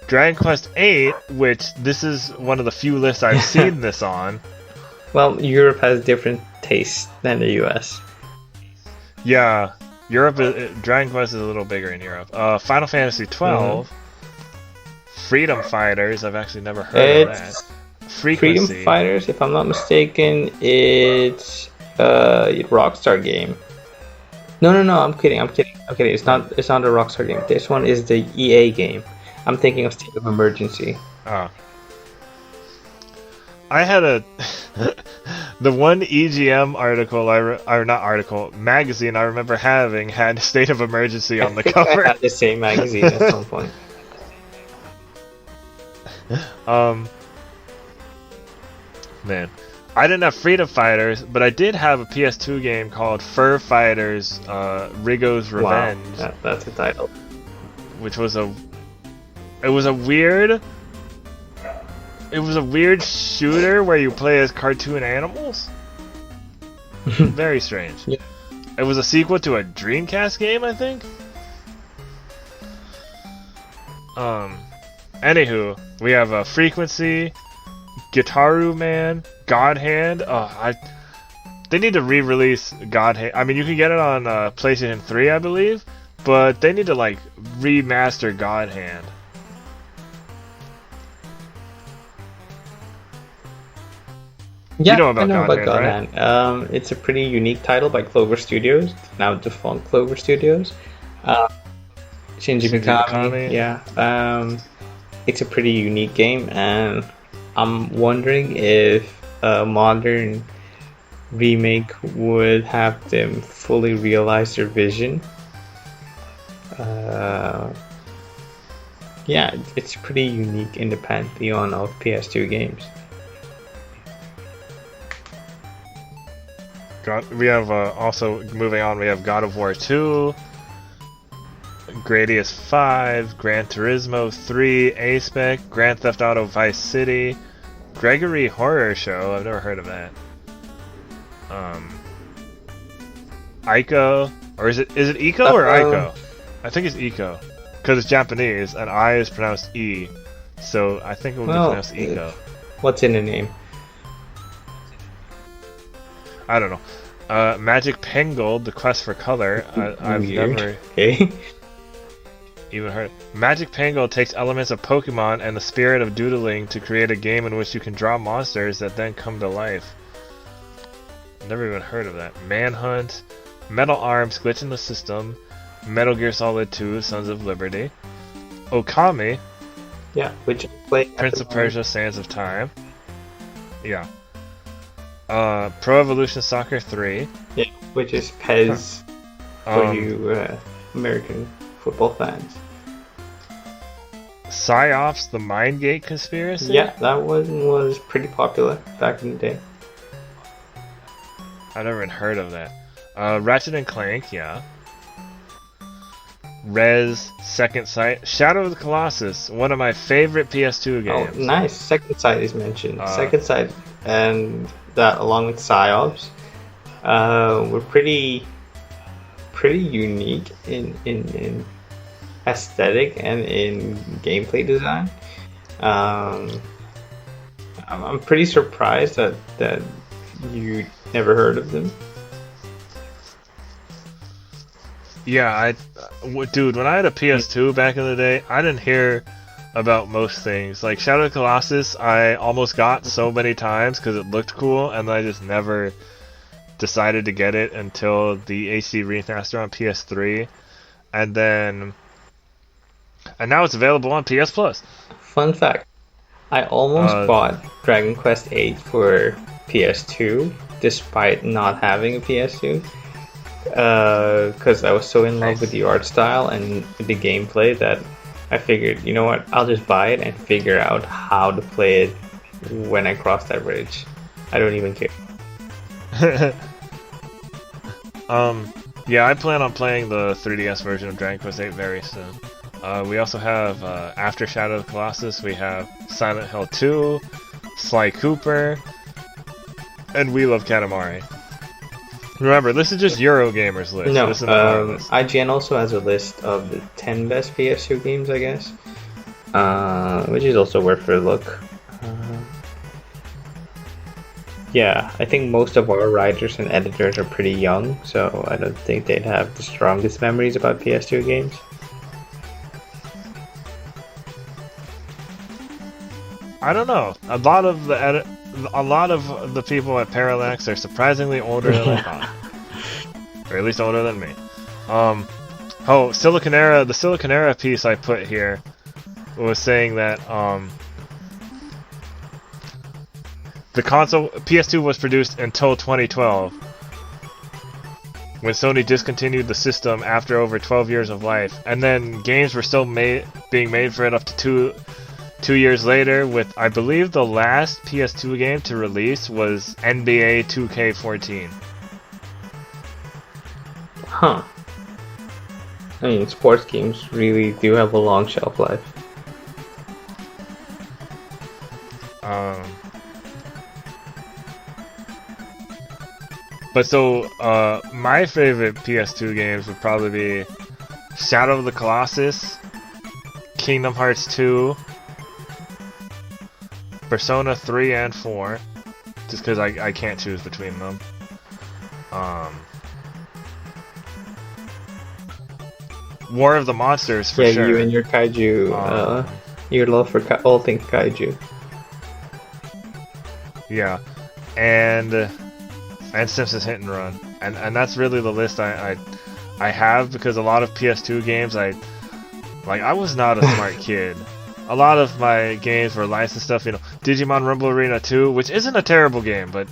Dragon Quest 8, which this is one of the few lists I've seen this on. Well, Europe has different tastes than the US. Yeah, Dragon Quest is a little bigger in Europe. Final Fantasy 12, Freedom Fighters. I've actually never heard of that. Frequency. Freedom Fighters, if I'm not mistaken, it's a Rockstar game. No, I'm kidding. It's not a Rockstar game. This one is the EA game. I'm thinking of State of Emergency. Oh. I had the one EGM article, magazine I remember having had State of Emergency on the cover. I had the same magazine at some point. Man, I didn't have Freedom Fighters, but I did have a PS2 game called Fur Fighters, Rigo's Revenge. Wow, that's a title. Which was a weird shooter where you play as cartoon animals. Very strange. Yeah. It was a sequel to a Dreamcast game, I think. Anywho, we have a Frequency, Gitaru Man, God Hand. They need to re-release God Hand. I mean, you can get it on PlayStation 3, I believe, but they need to like remaster God Hand. Yeah, you know about I know God about Hand, God right? Hand. It's a pretty unique title by Clover Studios, now defunct Clover Studios. Shinji Mikami. Yeah. It's a pretty unique game, and I'm wondering if a modern remake would have them fully realize their vision. Yeah, it's pretty unique in the pantheon of PS2 games. We have also moving on. We have God of War 2, Gradius 5, Gran Turismo 3, A-Spec, Grand Theft Auto Vice City, Gregory Horror Show. I've never heard of that. Ico, or is it Ico or Ico? I think it's Ico, because it's Japanese and I is pronounced E, so I think it will be pronounced Ico. What's in the name? I don't know. Magic Pengold, The Quest for Color. I've never even heard. Magic Pengold takes elements of Pokemon and the spirit of doodling to create a game in which you can draw monsters that then come to life. Never even heard of that. Manhunt, Metal Arms, Glitch in the System, Metal Gear Solid 2, Sons of Liberty, Okami. Yeah, which play Prince of Persia, Sands of Time. Yeah. Pro Evolution Soccer 3. Yeah, which is PES for you American football fans. PsyOps, The Mindgate Conspiracy? Yeah, that one was pretty popular back in the day. I never even heard of that. Ratchet and Clank, yeah. Rez, Second Sight, Shadow of the Colossus, one of my favorite PS2 games. Oh, nice. Second Sight is mentioned. Second Sight and that, along with PsyOps, were pretty unique in aesthetic and in gameplay design. I'm pretty surprised that you never heard of them. Yeah, dude, when I had a PS2 back in the day, I didn't hear about most things. Like Shadow of the Colossus, I almost got so many times because it looked cool, and I just never decided to get it until the HD remaster on PS3, and now it's available on PS Plus. Fun fact: I almost bought Dragon Quest VIII for PS2, despite not having a PS2, because I was so in love with the art style and the gameplay that I figured, you know what, I'll just buy it and figure out how to play it when I cross that bridge. I don't even care. Yeah, I plan on playing the 3DS version of Dragon Quest VIII very soon. We also have After Shadow of the Colossus, we have Silent Hill 2, Sly Cooper, and We Love Katamari. Remember, this is just Eurogamer's list. No, this is not our list. IGN also has a list of the 10 best PS2 games, I guess, which is also worth a look. Yeah, I think most of our writers and editors are pretty young, so I don't think they'd have the strongest memories about PS2 games. I don't know. A lot of the people at Parallax are surprisingly older than I thought, or at least older than me. Siliconera. The Siliconera piece I put here was saying that the console PS2 was produced until 2012, when Sony discontinued the system after over 12 years of life, and then games were still being made for it up to two years later, with, I believe, the last PS2 game to release was NBA 2K14. Huh. I mean, sports games really do have a long shelf life. But so, my favorite PS2 games would probably be Shadow of the Colossus, Kingdom Hearts 2, Persona 3 and 4, just because I can't choose between them. War of the Monsters, for sure. Yeah, you and your kaiju, your love for all things kaiju. Yeah, and Simpsons Hit and Run, and that's really the list I have, because a lot of PS2 games I was not a smart kid. A lot of my games were licensed stuff, Digimon Rumble Arena 2, which isn't a terrible game, but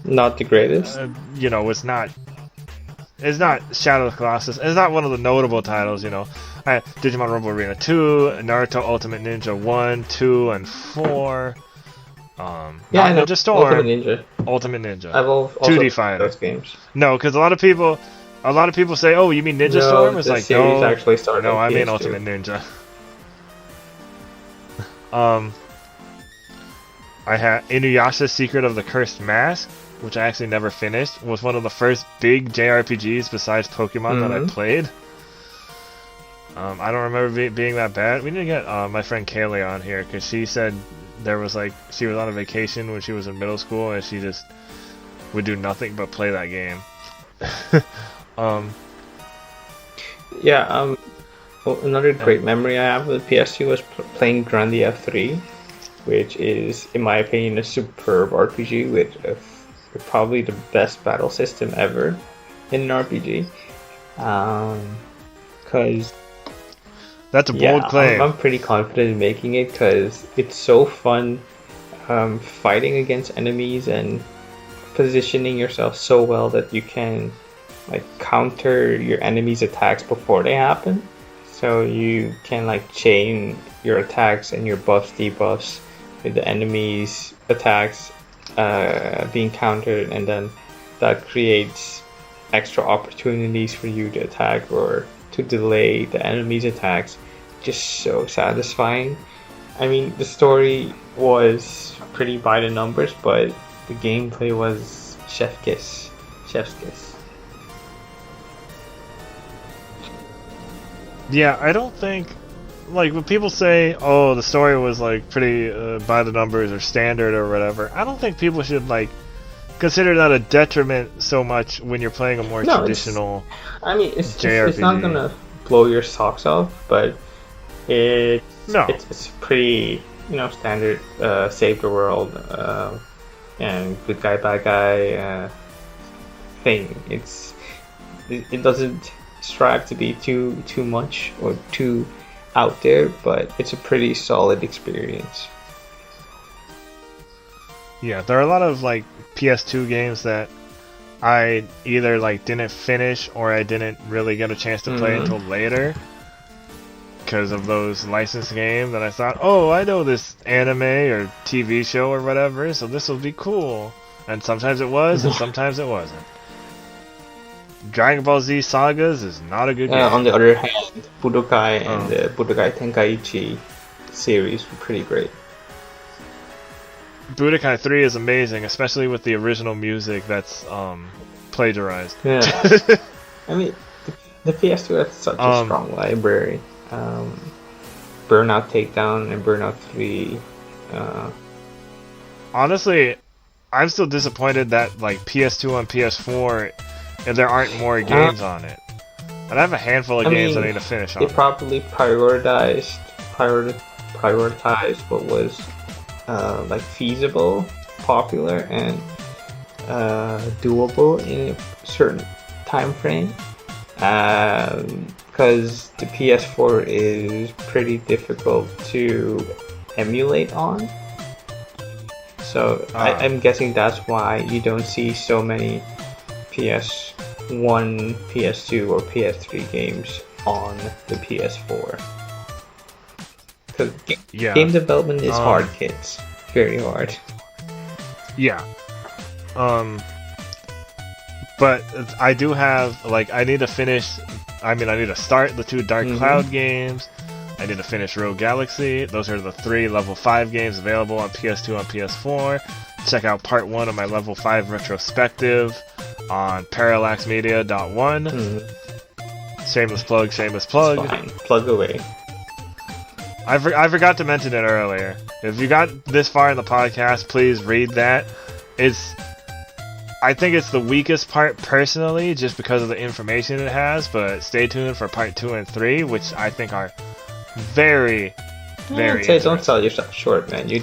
not the greatest. It's not Shadow of the Colossus. It's not one of the notable titles, Digimon Rumble Arena 2, Naruto Ultimate Ninja 1, 2, and 4. Ninja Storm. Ultimate Ninja. I've also 2D fighter. Those games. No, because a lot of people say, "Oh, you mean Ninja Storm?" It's like, no, actually started. No, I mean Ultimate Ninja. I had Inuyasha's Secret of the Cursed Mask, which I actually never finished. Was one of the first big JRPGs besides Pokemon that I played. I don't remember being that bad. We need to get my friend Kaylee on here, because she said she was on a vacation when she was in middle school, and she just would do nothing but play that game. Well, another great memory I have with PS2 was playing Grandia 3, which is, in my opinion, a superb RPG with probably the best battle system ever in an RPG. Because that's a bold claim. I'm pretty confident in making it, because it's so fun fighting against enemies and positioning yourself so well that you can counter your enemy's attacks before they happen. So you can chain your attacks and your buffs, debuffs with the enemy's attacks being countered, and then that creates extra opportunities for you to attack or to delay the enemy's attacks. Just so satisfying. I mean, the story was pretty by the numbers, but the gameplay was chef's kiss. Yeah, I don't think, when people say, oh, the story was pretty by the numbers or standard or whatever, I don't think people should consider that a detriment so much when you're playing a more traditional JRPG. It's not gonna blow your socks off, but it's pretty standard save the world and good guy bad guy thing. It doesn't strive to be too much or too out there, but it's a pretty solid experience. Yeah, there are a lot of like PS2 games that I either like didn't finish or I didn't really get a chance to play until later because of those licensed games. And I thought, oh, I know this anime or TV show or whatever, so this will be cool. And sometimes it was, and sometimes it wasn't. Dragon Ball Z Sagas is not a good game. On the other hand, Budokai and the Budokai Tenkaichi series were pretty great. Budokai 3 is amazing, especially with the original music that's plagiarized. Yeah. I mean, the PS2 has such a strong library. Burnout Takedown and Burnout 3. Honestly, I'm still disappointed that like PS2 and PS4, and there aren't more games on it. And I have a handful of games I need to finish on. They probably prioritized what was like feasible, popular, and doable in a certain time frame. Because the PS4 is pretty difficult to emulate on. So I'm guessing that's why you don't see so many PS1, PS2, or PS3 games on the PS4. Because game development is hard, kids. Very hard. Yeah. But I do have, like, I need to start the 2 Dark Cloud games. I need to finish Rogue Galaxy. Those are the 3 level 5 games available on PS2 and PS4. Check out part 1 of my level 5 retrospective on parallaxmedia.one. Shameless plug. It's fine. Plug away. I forgot to mention it earlier. If you got this far in the podcast, please read that. I think it's the weakest part personally, just because of the information it has, but stay tuned for part 2 and 3, which I think are very, very interesting. Don't sell yourself short, man. You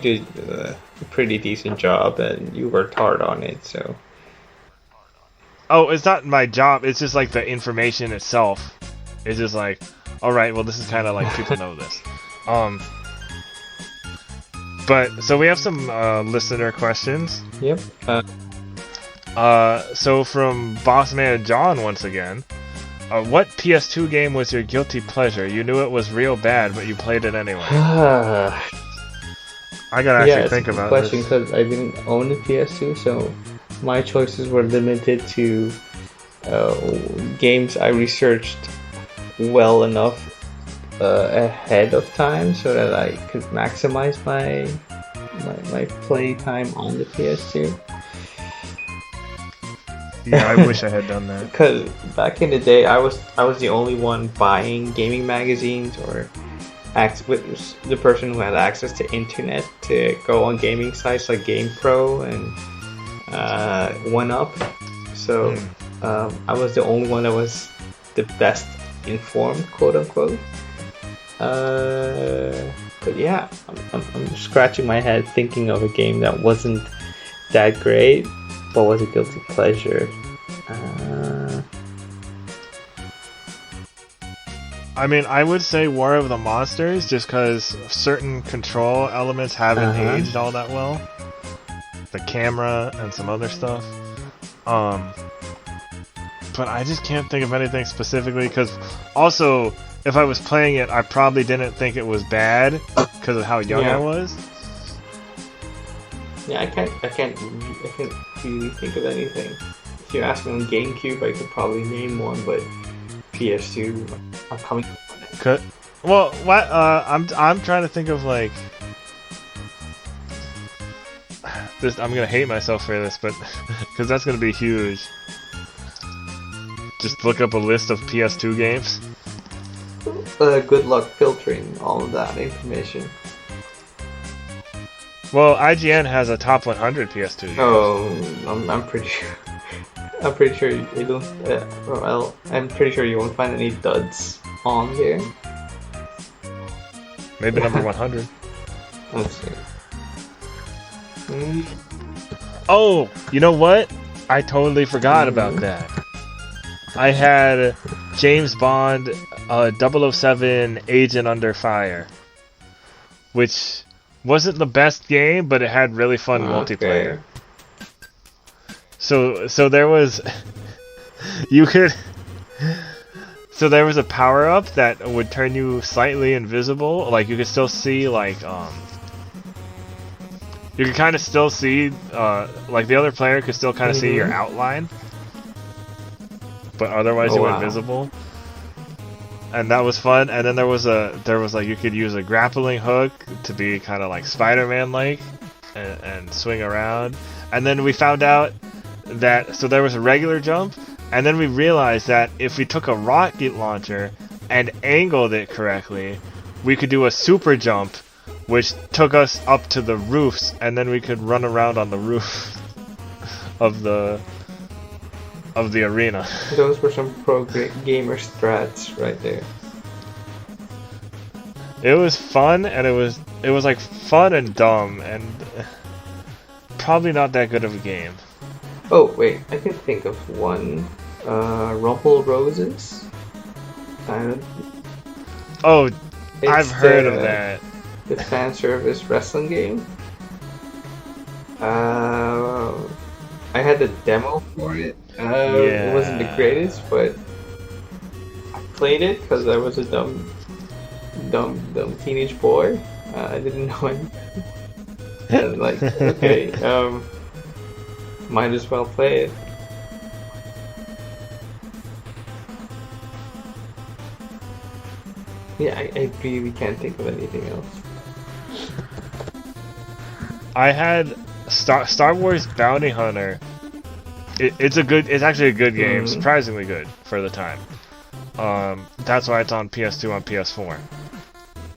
did a pretty decent job, and you worked hard on it, so... Oh, it's not my job, it's just like the information itself. It's just like, alright, well this is kind of like people know this. But, so we have some listener questions. Yep. So from Bossman John once again, what PS2 game was your guilty pleasure? You knew it was real bad, but you played it anyway. I gotta actually think about this. Question, because I didn't own a PS2, so my choices were limited to games I researched well enough ahead of time so that I could maximize my play time on the PS2. Yeah, I wish I had done that. Because back in the day, I was the only one buying gaming magazines or with the person who had access to internet to go on gaming sites like GamePro and 1UP. So I was the only one that was the best informed, quote unquote. But yeah, I'm scratching my head thinking of a game that wasn't that great, but was a guilty pleasure. I mean, I would say War of the Monsters, just because certain control elements haven't aged all that well. The camera and some other stuff. But I just can't think of anything specifically, because also, if I was playing it, I probably didn't think it was bad because of how young I was. Yeah, I can't really think of anything. If you ask me on GameCube, I could probably name one, but PS2, I'm coming. Well, what? I'm trying to think of like this. I'm gonna hate myself for this, but because that's gonna be huge. Just look up a list of PS2 games. Good luck filtering all of that information. Well, IGN has a top 100 PS2 games. Oh, I'm pretty sure. I'm pretty sure you don't. Well, I'm pretty sure you won't find any duds on here. Maybe number 100. Let's see. Oh, you know what? I totally forgot about that. I had James Bond 007 Agent Under Fire, which wasn't the best game, but it had really fun multiplayer. So there was you could so there was a power up that would turn you slightly invisible. Like you could still see like you could kind of still see like the other player could still kind of see your outline, but otherwise you were invisible. And that was fun. And then there was like you could use a grappling hook to be kind of like Spider-Man like and swing around. And then we found out that so there was a regular jump, and then we realized that if we took a rocket launcher and angled it correctly, we could do a super jump, which took us up to the roofs, and then we could run around on the roof of the arena. Those were some pro gamer strats right there. It was fun, and it was like fun and dumb, and probably not that good of a game. Oh wait, I can think of one. Rumble Roses. Oh, I've heard of that. The fan service wrestling game. I had the demo for it. It wasn't the greatest, but I played it because I was a dumb teenage boy. I didn't know anything. And like, okay, might as well play it. Yeah, I really can't think of anything else. I had Star Wars Bounty Hunter. It's actually a good game, surprisingly good for the time. That's why it's on PS2 on PS4.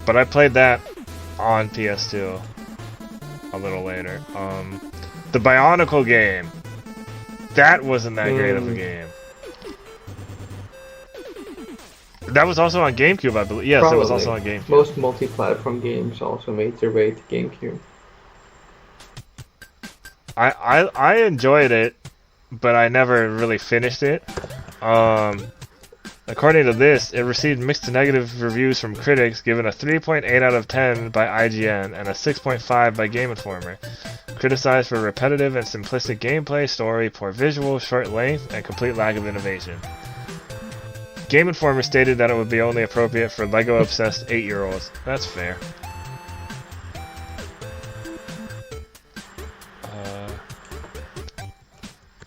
But I played that on PS2 a little later. The Bionicle game, that wasn't that great of a game. That was also on GameCube, I believe. Yes, Probably. It was also on GameCube. Most multi-platform games also made their way to GameCube. I enjoyed it, but I never really finished it. According to this, it received mixed to negative reviews from critics, given a 3.8 out of 10 by IGN and a 6.5 by Game Informer. Criticized for repetitive and simplistic gameplay, story, poor visuals, short length, and complete lack of innovation. Game Informer stated that it would be only appropriate for Lego-obsessed 8-year-olds. That's fair.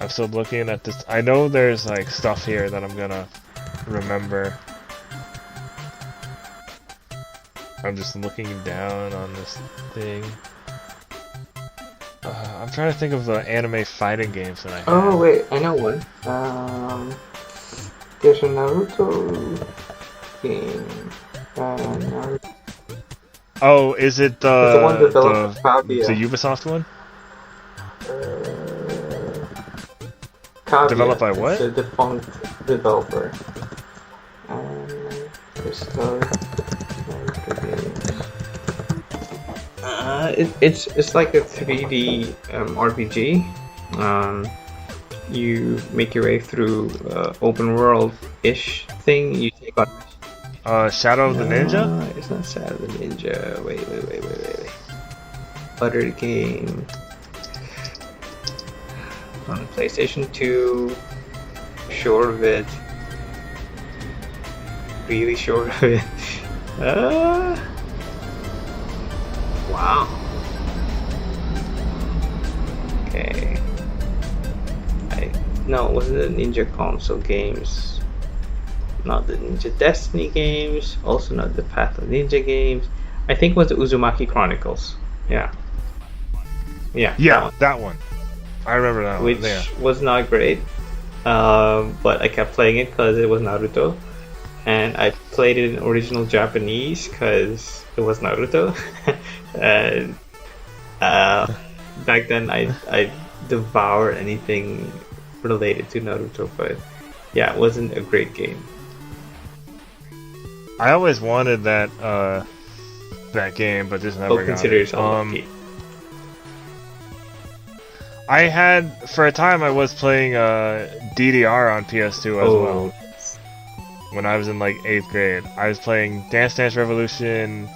I'm still looking at this. I know there's like stuff here that I'm gonna remember. I'm just looking down on this thing. I'm trying to think of the anime fighting games that I have. Oh wait, I know one. There's a Naruto game. Naruto. Oh, is it the one developed by Kamiya. The Ubisoft one? Kamiya. Developed by what? It's a defunct developer. There's no it's like a 3D RPG. You make your way through open world-ish thing. You take on Shadow of the Ninja? It's not Shadow of the Ninja. Wait. Other game on PlayStation 2. Sure of it. Really sure of it. Wow. Okay. No, it wasn't the Ninja console games. Not the Ninja Destiny games. Also not the Path of Ninja games. I think it was the Uzumaki Chronicles. Yeah. Yeah, that one. I remember that one. Which was not great. But I kept playing it because it was Naruto. And I played it in original Japanese because it was Naruto. And back then I devoured anything related to Naruto, but yeah, it wasn't a great game. I always wanted that game, but just never got consider it. Yourself lucky. I had, for a time, I was playing DDR on PS2 as well. When I was in like 8th grade, I was playing Dance Dance Revolution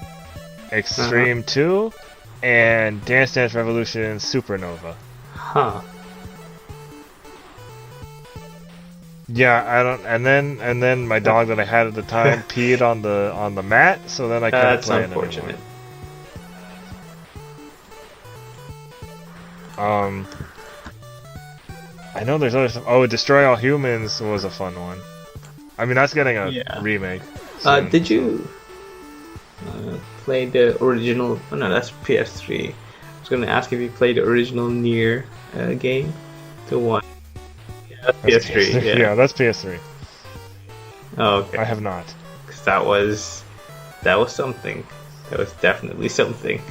Extreme 2 and Dance Dance Revolution Supernova. Huh. Yeah, I don't. And then my dog that I had at the time peed on the mat, so then I couldn't That's play unfortunate. it anymore. I know there's other stuff. Oh, Destroy All Humans was a fun one. I mean, that's getting a remake. Soon, did you play the original? Oh no, that's PS3. I was gonna ask if you played the original Nier game, the one. Yeah, that's PS3. Yeah, that's PS3. Oh, okay. I have not. Because that was something. That was definitely something.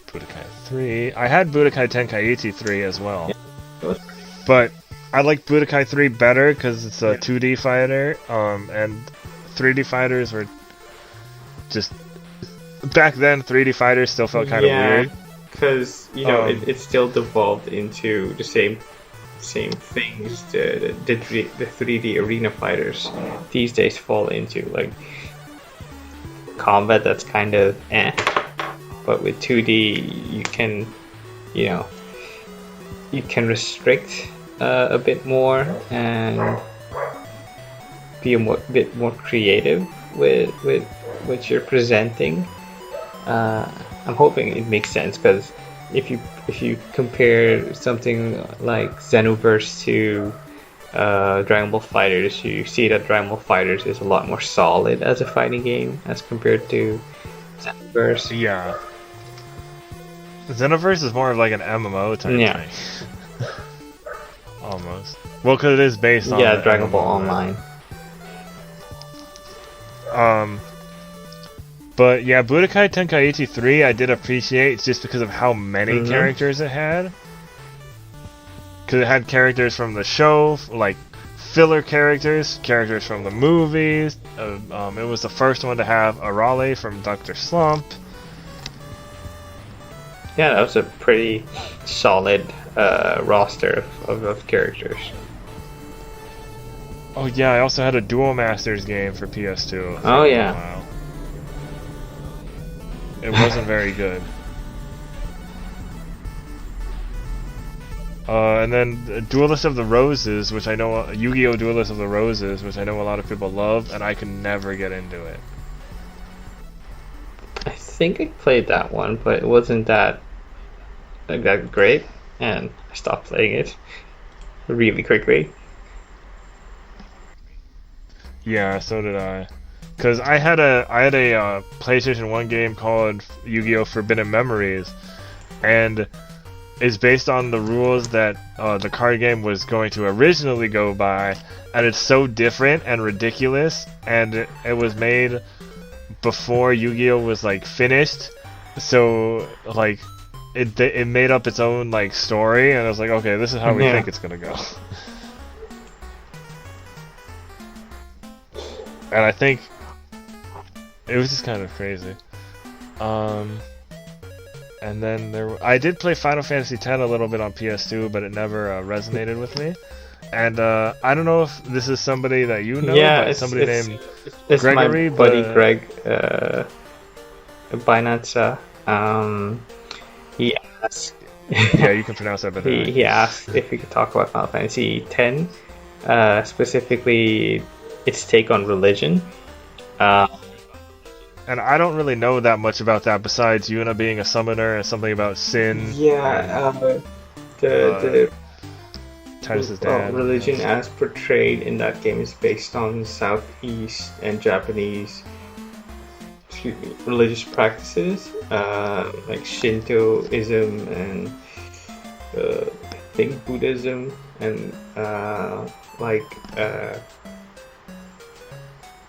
Budokai 3. I had Budokai Tenkaichi 3 as well. Yeah, but I like Budokai 3 better because it's a 2D fighter, and 3D fighters were just... Back then, 3D fighters still felt kind of weird. Because, it still devolved into the same things the 3D arena fighters these days fall into, like combat that's kind of but with 2D you can restrict a bit more and be bit more creative with what you're presenting. I'm hoping it makes sense, because if you compare something like Xenoverse to Dragon Ball FighterZ, you see that Dragon Ball FighterZ is a lot more solid as a fighting game as compared to Xenoverse. Yeah. Xenoverse is more of like an MMO type thing. Almost. Well, because it is based on Dragon Ball Online. But yeah, Budokai Tenkaichi 3 I did appreciate just because of how many characters it had. Because it had characters from the show, like filler characters from the movies. It was the first one to have Erroll from Dr. Slump. Yeah, that was a pretty solid roster of characters. Oh yeah, I also had a Duel Masters game for PS2. Oh yeah. It wasn't very good. And then Duelist of the Roses, which I know, Yu-Gi-Oh! Duelist of the Roses, which I know a lot of people love, and I could never get into it. I think I played that one, but it wasn't that great, and I stopped playing it really quickly. Yeah, so did I. Because I had a PlayStation 1 game called Yu-Gi-Oh! Forbidden Memories, and it's based on the rules that the card game was going to originally go by, and it's so different and ridiculous, and it was made before Yu-Gi-Oh! Was like finished, so like it made up its own like story, and I was like, okay, this is how we think it's gonna go. And I think it was just kind of crazy. And then I did play Final Fantasy X a little bit on PS2, but it never resonated with me. And I don't know if this is somebody that you know, but it's somebody named Gregory. My buddy Greg Binance. He asked. Yeah, you can pronounce that better. He asked if we could talk about Final Fantasy X, specifically its take on religion. And I don't really know that much about that besides Yuna being a summoner and something about sin. Yeah, the Titus's dad. Religion as portrayed in that game is based on Southeast and Japanese religious practices, like Shintoism and I think Buddhism and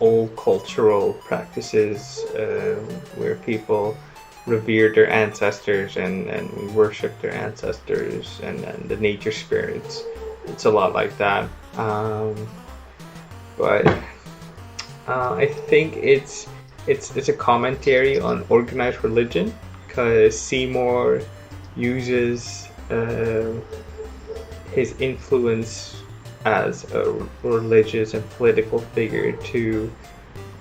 old cultural practices where people revere their ancestors and worship their ancestors and the nature spirits. It's a lot like that, but I think it's a commentary on organized religion, because Seymour uses his influence as a religious and political figure to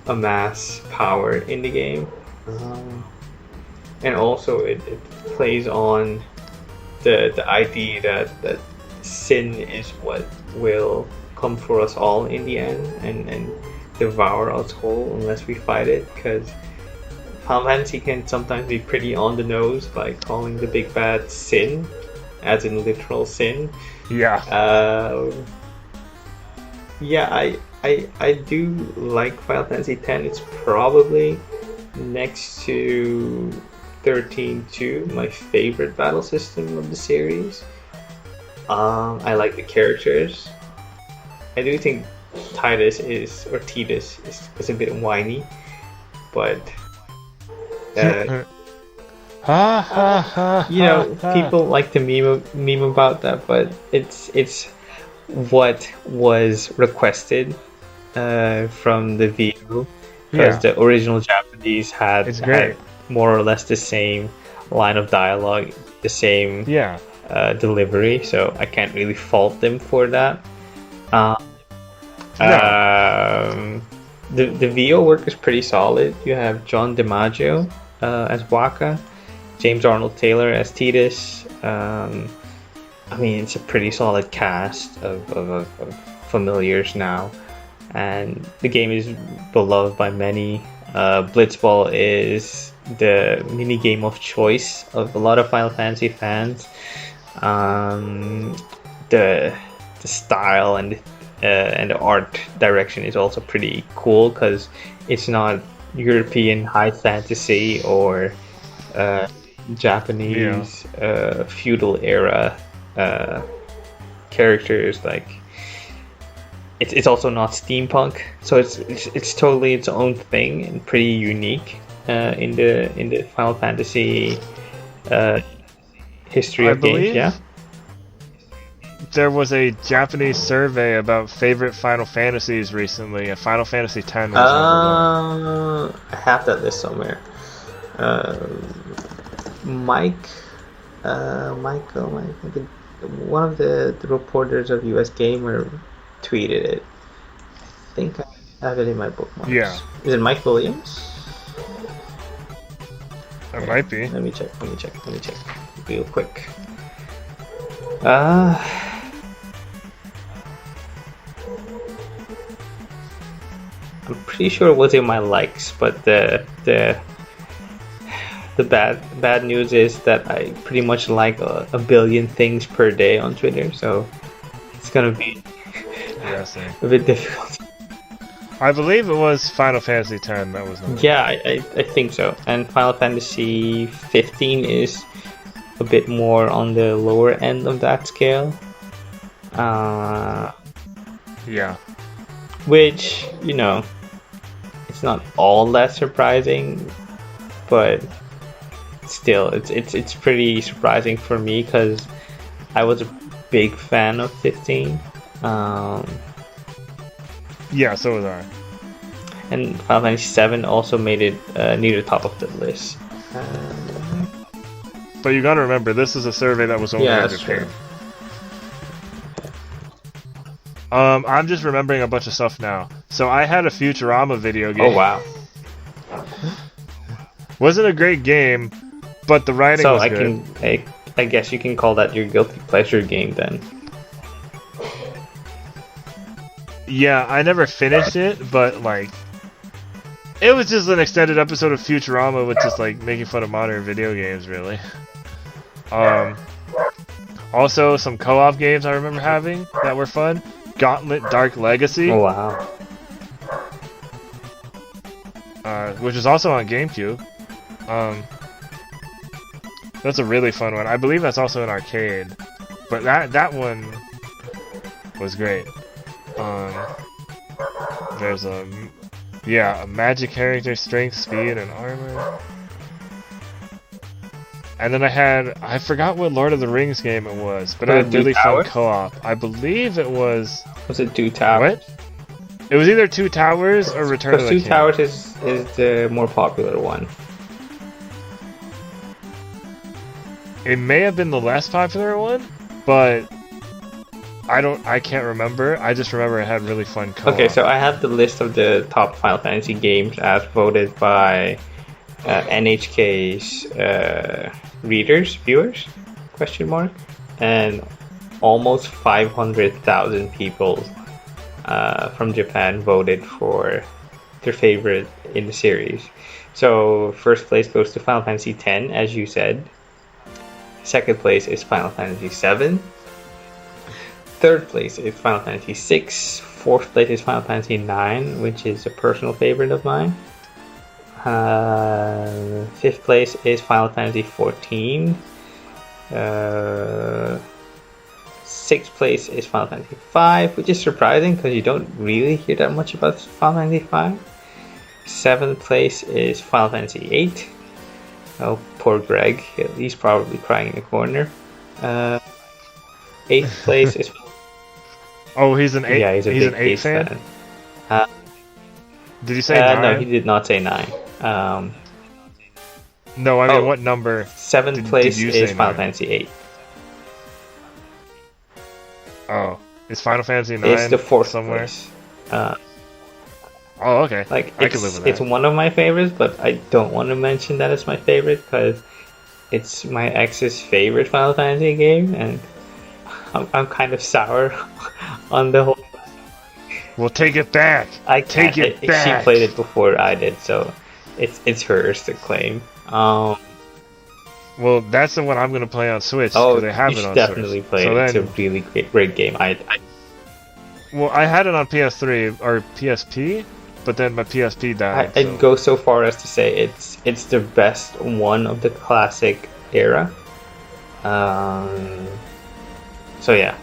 amass power in the game. And also it plays on the idea that sin is what will come for us all in the end and devour us whole unless we fight it, because Final Fantasy can sometimes be pretty on the nose by calling the big bad sin, as in literal sin. Yeah. I do like Final Fantasy X. It's probably next to 13-2 my favorite battle system of the series. I like the characters. I do think Titus is a bit whiny, but people like to meme about that, but it's what was requested from the VO, because the original Japanese had more or less the same line of dialogue, the same delivery, so I can't really fault them for that. The VO work is pretty solid. You have John DiMaggio as Waka, James Arnold Taylor as Tidus. I mean, it's a pretty solid cast of familiars now, and the game is beloved by many. Blitzball is the mini game of choice of a lot of Final Fantasy fans. The style and the art direction is also pretty cool, because it's not European high fantasy or Japanese feudal era characters. Like it's also not steampunk, so it's totally its own thing and pretty unique in the Final Fantasy history of games. Yeah. There was a Japanese survey about favorite Final Fantasies recently, and Final Fantasy X was number 1. I have that list somewhere. One of the reporters of US Gamer tweeted it. I think I have it in my bookmarks. Yeah. Is it Mike Williams? It might be. Let me check. Real quick. I'm pretty sure it was in my likes, but the bad news is that I pretty much like a billion things per day on Twitter, so it's gonna be a bit difficult. I believe it was Final Fantasy X that was number 1. Yeah, I think so. And Final Fantasy 15 is a bit more on the lower end of that scale. Which, it's not all that surprising, but still, it's pretty surprising for me, because I was a big fan of 15. Yeah, so was I. And Final Fantasy 7 also made it near the top of the list. But you gotta remember, this is a survey that was only in Japan. I'm just remembering a bunch of stuff now. So I had a Futurama video game. Oh wow! Wasn't a great game, but the writing was good. I guess you can call that your guilty pleasure game then. Yeah, I never finished it, but it was just an extended episode of Futurama with just making fun of modern video games, really. Also some co-op games I remember having that were fun. Gauntlet Dark Legacy. Oh wow. Which is also on GameCube. That's a really fun one. I believe that's also an arcade. But that one was great. There's a magic character, strength, speed, and armor. And then I forgot what Lord of the Rings game it was, but I had really fun co-op. I believe it was... Was it Two Towers? What? It was either Two Towers or Return of the King. Two Towers is the more popular one. It may have been the less popular one, but I can't remember. I just remember it had really fun co-op. Okay, so I have the list of the top Final Fantasy games as voted by NHK's viewers, question mark, and almost 500,000 people from Japan voted for their favorite in the series. So first place goes to Final Fantasy X, as you said. Second place is Final Fantasy VII. Third place is Final Fantasy VI. Fourth place is Final Fantasy IX, which is a personal favorite of mine. Fifth place is Final Fantasy XIV. Sixth place is Final Fantasy V, which is surprising because you don't really hear that much about Final Fantasy V. Seventh place is Final Fantasy VIII. Oh, poor Greg. He's probably crying in the corner. Eighth place is... Oh, he's an 8? Yeah, he's an 8 fan? Did you say 9? No, he did not say 9. No, I mean, what number? Seventh place is Final Fantasy VIII. Oh, is Final Fantasy 9 It's the fourth somewhere? Place. Oh, okay. Like I can live with that. It's one of my favorites, but I don't want to mention that it's my favorite because it's my ex's favorite Final Fantasy game, and I'm kind of sour on the whole. We'll take it back. I take it back. She played it before I did, so it's hers to claim. Well, that's the one I'm gonna play on Switch. Oh, they have you it should on definitely Switch. play So it. then, It's a really great game. Well, I had it on PS3 or PSP, but then my PSP died. I'd go so far as to say it's the best one of the classic era. So yeah,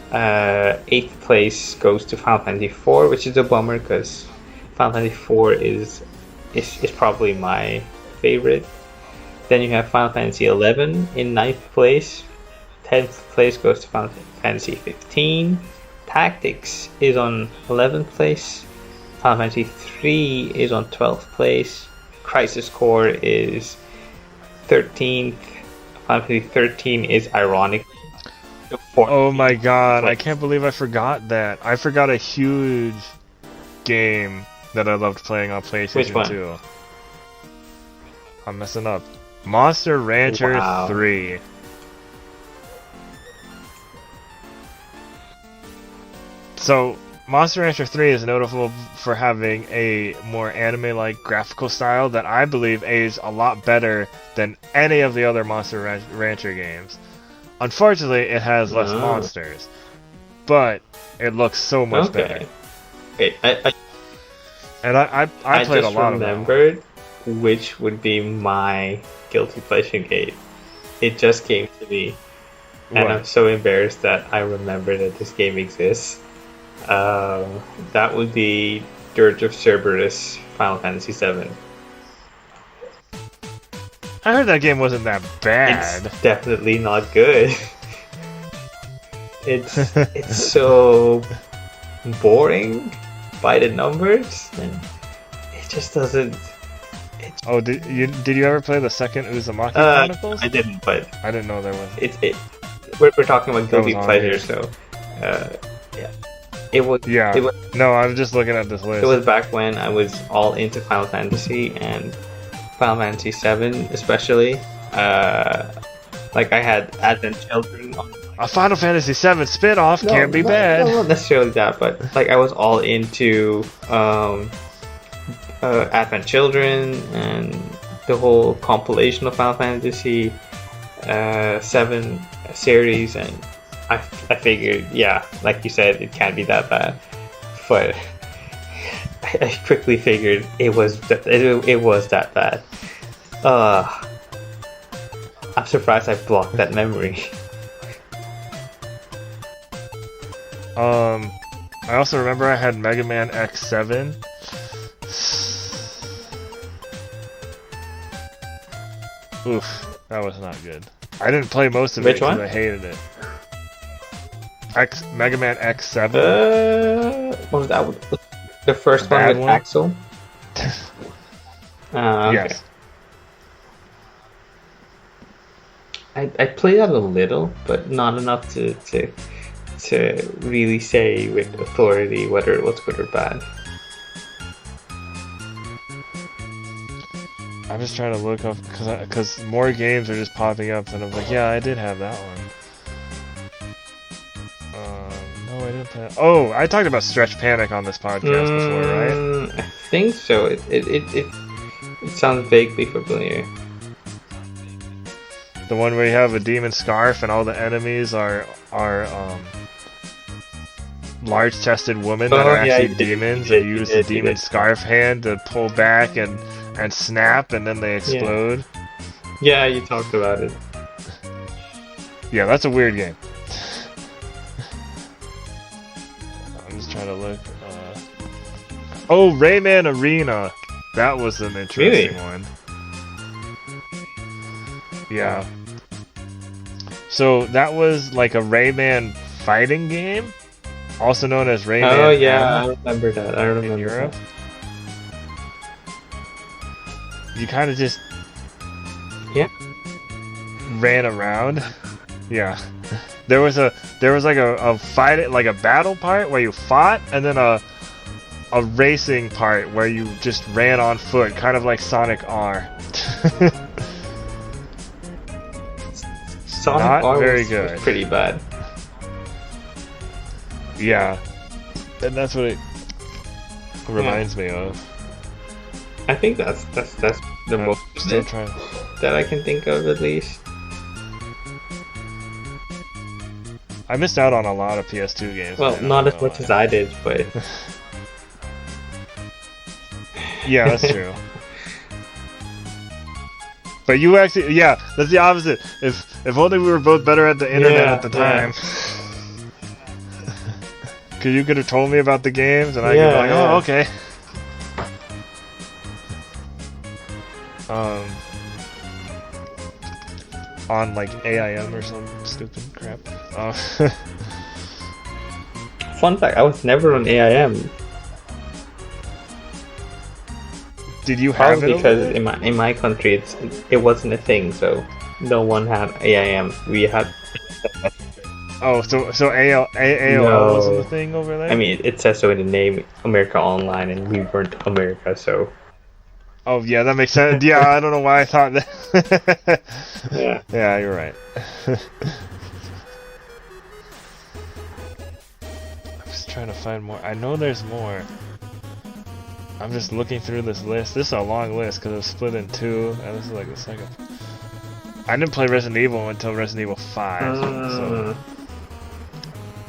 8th place goes to Final Fantasy IV, which is a bummer because Final Fantasy IV is probably my favorite. Then you have Final Fantasy XI in 9th place. 10th place goes to Final Fantasy 15. Tactics is on 11th place. Final Fantasy 3 is on 12th place. Crisis Core is 13th. Final Fantasy 13 is ironic. Oh my god, I can't believe I forgot that. I forgot a huge game that I loved playing on PlayStation Which one? 2. I'm messing up. Monster Rancher 3. So, Monster Rancher 3 is notable for having a more anime-like graphical style that I believe aged a lot better than any of the other Monster Rancher games. Unfortunately, it has less monsters, but it looks so much better. Okay, I played a lot of them. I just remembered which would be my guilty pleasure game. It just came to me, and I'm so embarrassed that I remember that this game exists. That would be Dirge of Cerberus Final Fantasy VII. I heard that game wasn't that bad. It's definitely not good. It's so boring by the numbers, and it just doesn't. Oh, did you ever play the second Uzumaki Chronicles? I didn't, but I didn't know there was. We're talking about guilty pleasure, so yeah. It was. Yeah. It was, no, I'm just looking at this list. It was back when I was all into Final Fantasy and Final Fantasy VII, especially. Like I had Advent Children. A Final Fantasy VII spin-off can't be bad. Not necessarily that, but like I was all into Advent Children and the whole compilation of Final Fantasy VII series, and I figured, yeah, like you said, it can't be that bad. But I quickly figured it was that bad. I'm surprised I blocked that memory. I also remember I had Mega Man X7. Oof, that was not good. I didn't play most of it because I hated it. Mega Man X7. What was that? The first one with Axel? Okay. Yes. I played that a little, but not enough to to really say with authority whether it was good or bad. I'm just trying to look up because more games are just popping up, and I'm like, yeah, I did have that one. No, I didn't play. Oh, I talked about Stretch Panic on this podcast before, right? I think so. It sounds vaguely familiar. The one where you have a demon scarf and all the enemies are large-chested women that are actually demons, and you use the demon scarf hand to pull back and snap, and then they explode. Yeah, you talked about it. Yeah, that's a weird game. I'm just trying to look. Oh, Rayman Arena! That was an interesting one. Yeah. So that was like a Rayman fighting game, also known as Rayman. Oh yeah, I remember that. I remember in Europe. that. You kind of just ran around. Yeah. There was like a fight, like a battle part where you fought, and then a racing part where you just ran on foot, kind of like Sonic R. Sonic Not R very was good. Pretty bad. Yeah. And that's what it reminds me of. I think that's the most still trying that I can think of, at least. I missed out on a lot of PS2 games. Well, not as much as I did, but yeah, that's true. But you actually, yeah, that's the opposite. If only we were both better at the internet at the time. Cause you could have told me about the games, and I could be like, oh, okay. On like AIM or some stupid crap. Fun fact: I was never on AIM. Did you have Probably it? Because in my country it wasn't a thing, so no one had AIM. We had. Oh, so AOL wasn't the thing over there? I mean, it says so in the name, America Online, and we weren't America, so. Oh yeah, that makes sense. Yeah, I don't know why I thought that. Yeah. Yeah, you're right. I'm just trying to find more. I know there's more. I'm just looking through this list. This is a long list because it was split in two, and this is like the second. I didn't play Resident Evil until Resident Evil 5. So.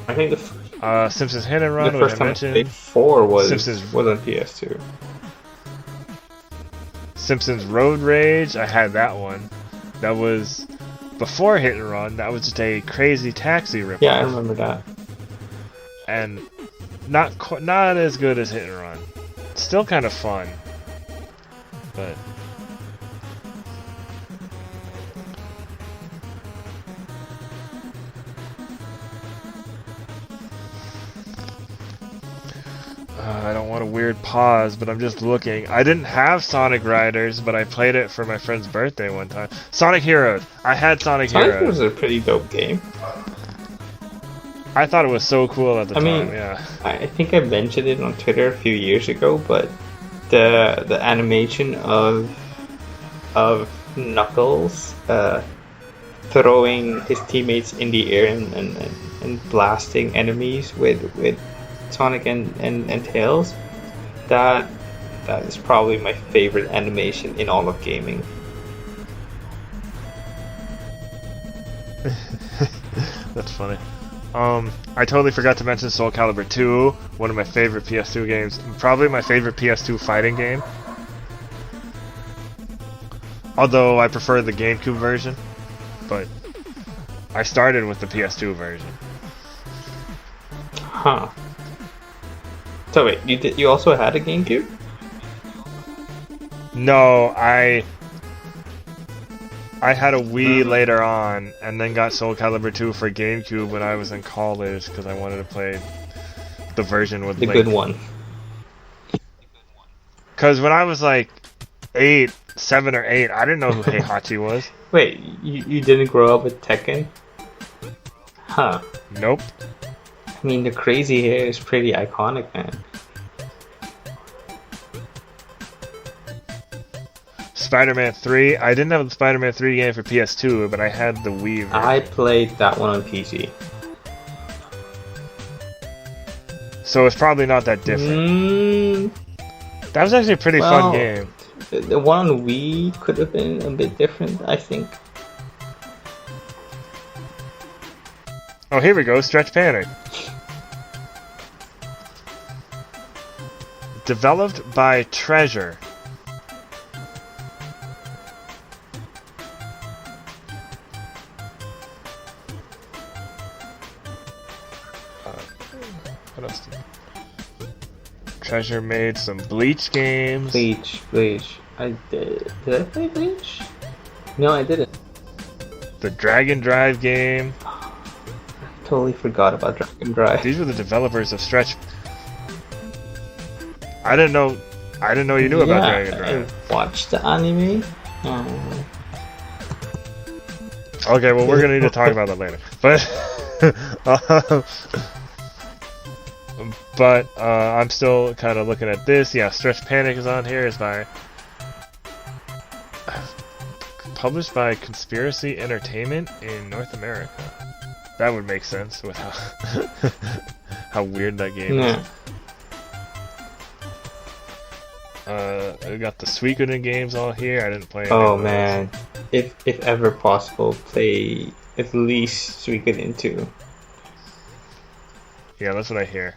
I think the Simpsons Hit and Run, the which first I time mentioned. I played 4 was Simpsons on PS2. Simpsons Road Rage, I had that one. That was before Hit and Run. That was just a crazy taxi ripoff. Yeah, I remember that. And not as good as Hit and Run. Still kind of fun, but I don't want a weird pause, but I'm just looking. I didn't have Sonic Riders, but I played it for my friend's birthday one time. Sonic Heroes. I had Sonic Heroes. Sonic was a pretty dope game. I thought it was so cool at the time. Yeah. I think I mentioned it on Twitter a few years ago, but the animation of Knuckles throwing his teammates in the air and blasting enemies with Sonic and Tails, that is probably my favorite animation in all of gaming. That's funny. I totally forgot to mention Soul Calibur 2, one of my favorite PS2 games. Probably my favorite PS2 fighting game. Although I prefer the GameCube version, but I started with the PS2 version. Huh. So wait, you also had a GameCube? No, I had a Wii later on, and then got Soul Calibur 2 for GameCube when I was in college because I wanted to play the version with the Link. good one. Because when I was like 7 or 8, I didn't know who Heihachi was. Wait, you didn't grow up with Tekken? Huh. Nope. I mean, the crazy hair is pretty iconic, man. Spider-Man 3. I didn't have the Spider-Man 3 game for PS2, but I had the Wii version. I played that one on PC. So it's probably not that different. That was actually a pretty fun game. The one on Wii could have been a bit different, I think. Oh, here we go. Stretch Panic. Developed by Treasure. What else Treasure made some Bleach games. Bleach. I did. Did I play Bleach? No, I didn't. The Dragon Drive game. I totally forgot about Dragon Drive. These were the developers of Stretch. I didn't know you knew about Dragon Drive. I watched the anime. Okay, well we're gonna need to talk about that later. But I'm still kind of looking at this. Yeah, Stretch Panic is on here. It's published by Conspiracy Entertainment in North America. That would make sense with how weird that game is. I got the Suikoden games all here. I didn't play any of those. Man, if ever possible, play at least Suikoden 2. Yeah, that's what I hear.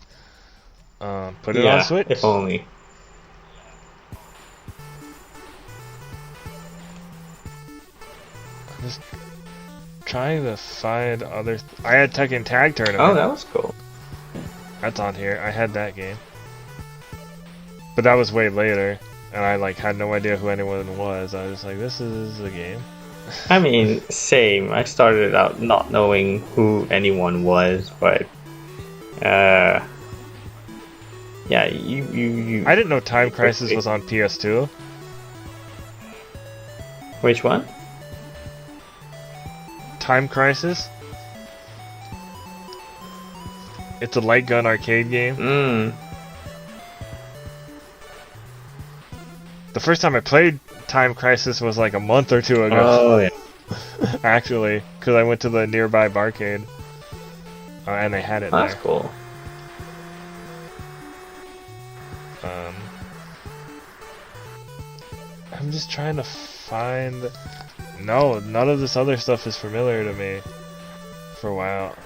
Put it on Switch. If only. I'm just trying to find other. I had Tekken Tag Tournament. Oh, that was cool. That's on here. I had that game, but that was way later, and I had no idea who anyone was. I was just like, "This is a game." I mean, same. I started out not knowing who anyone was, but yeah, you. I didn't know Time Crisis was on PS2. Which one? Time Crisis. It's a light gun arcade game. The first time I played Time Crisis was like a month or two ago. Oh yeah. Actually, because I went to the nearby barcade, and they had it there. That's cool. I'm just trying to find. No, none of this other stuff is familiar to me. For a while,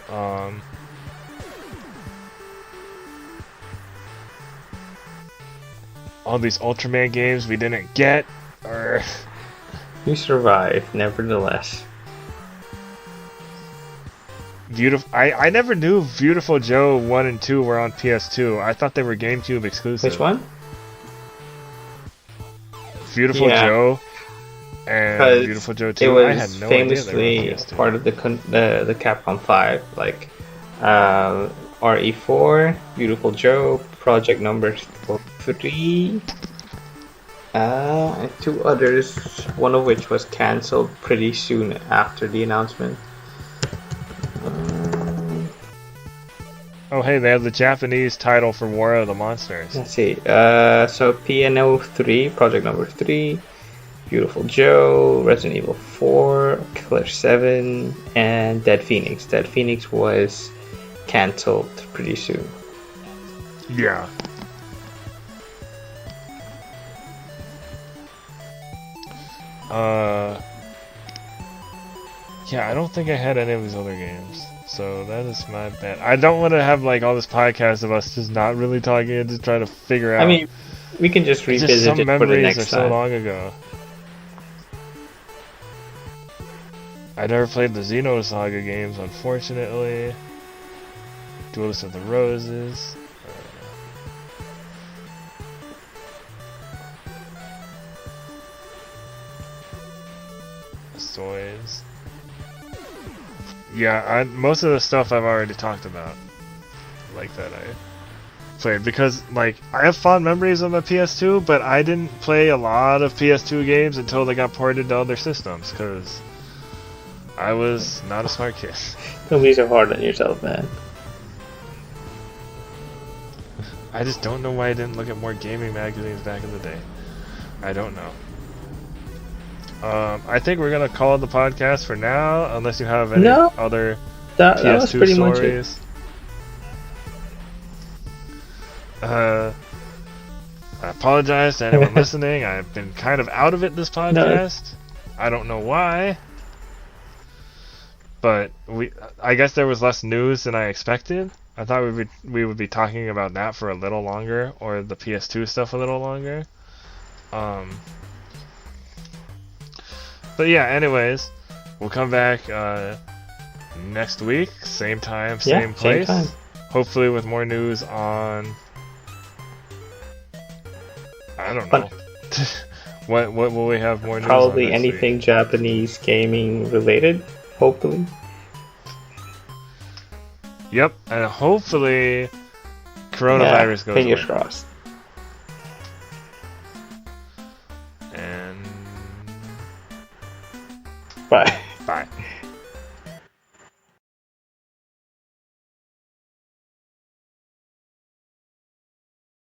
all these Ultraman games we didn't get, or you survived, nevertheless. Beautiful. I never knew Beautiful Joe 1 and 2 were on PS2. I thought they were GameCube exclusive. Which one? Beautiful Joe and Beautiful Joe 2. It was I had no famously idea they were on PS2. part of the Capcom 5, like RE4, Beautiful Joe, Project Number 3, and 2 others, one of which was cancelled pretty soon after the announcement. Oh hey, they have the Japanese title for War of the Monsters. Let's see. So PNO 3, Project Number 3, Beautiful Joe, Resident Evil 4, Killer 7, and Dead Phoenix. Dead Phoenix was cancelled pretty soon. Yeah. Yeah, I don't think I had any of these other games. So that is my bad. I don't want to have all this podcast of us just not really talking and just trying to figure out. I mean, we can just revisit some it for the memories next are time. so long ago. I never played the Xenosaga games, unfortunately. Duelist of the Roses. Soys. Yeah, most of the stuff I've already talked about. Like that I played. Because, I have fond memories of my PS2, but I didn't play a lot of PS2 games until they got ported to other systems, because I was not a smart kid. Don't be so hard on yourself, man. I just don't know why I didn't look at more gaming magazines back in the day. I don't know. I think we're gonna call it the podcast for now, unless you have any other that was PS2 pretty stories. I apologize to anyone listening. I've been kind of out of it this podcast. I don't know why, but I guess there was less news than I expected. I thought we would be talking about that for a little longer, or the PS2 stuff a little longer. But yeah, anyways, we'll come back next week, same time, same place. Same time. Hopefully with more news on, I don't know. What will we have more news on? Probably anything week? Japanese gaming related, hopefully. Yep, and hopefully coronavirus goes away. Fingers crossed. And bye. Bye.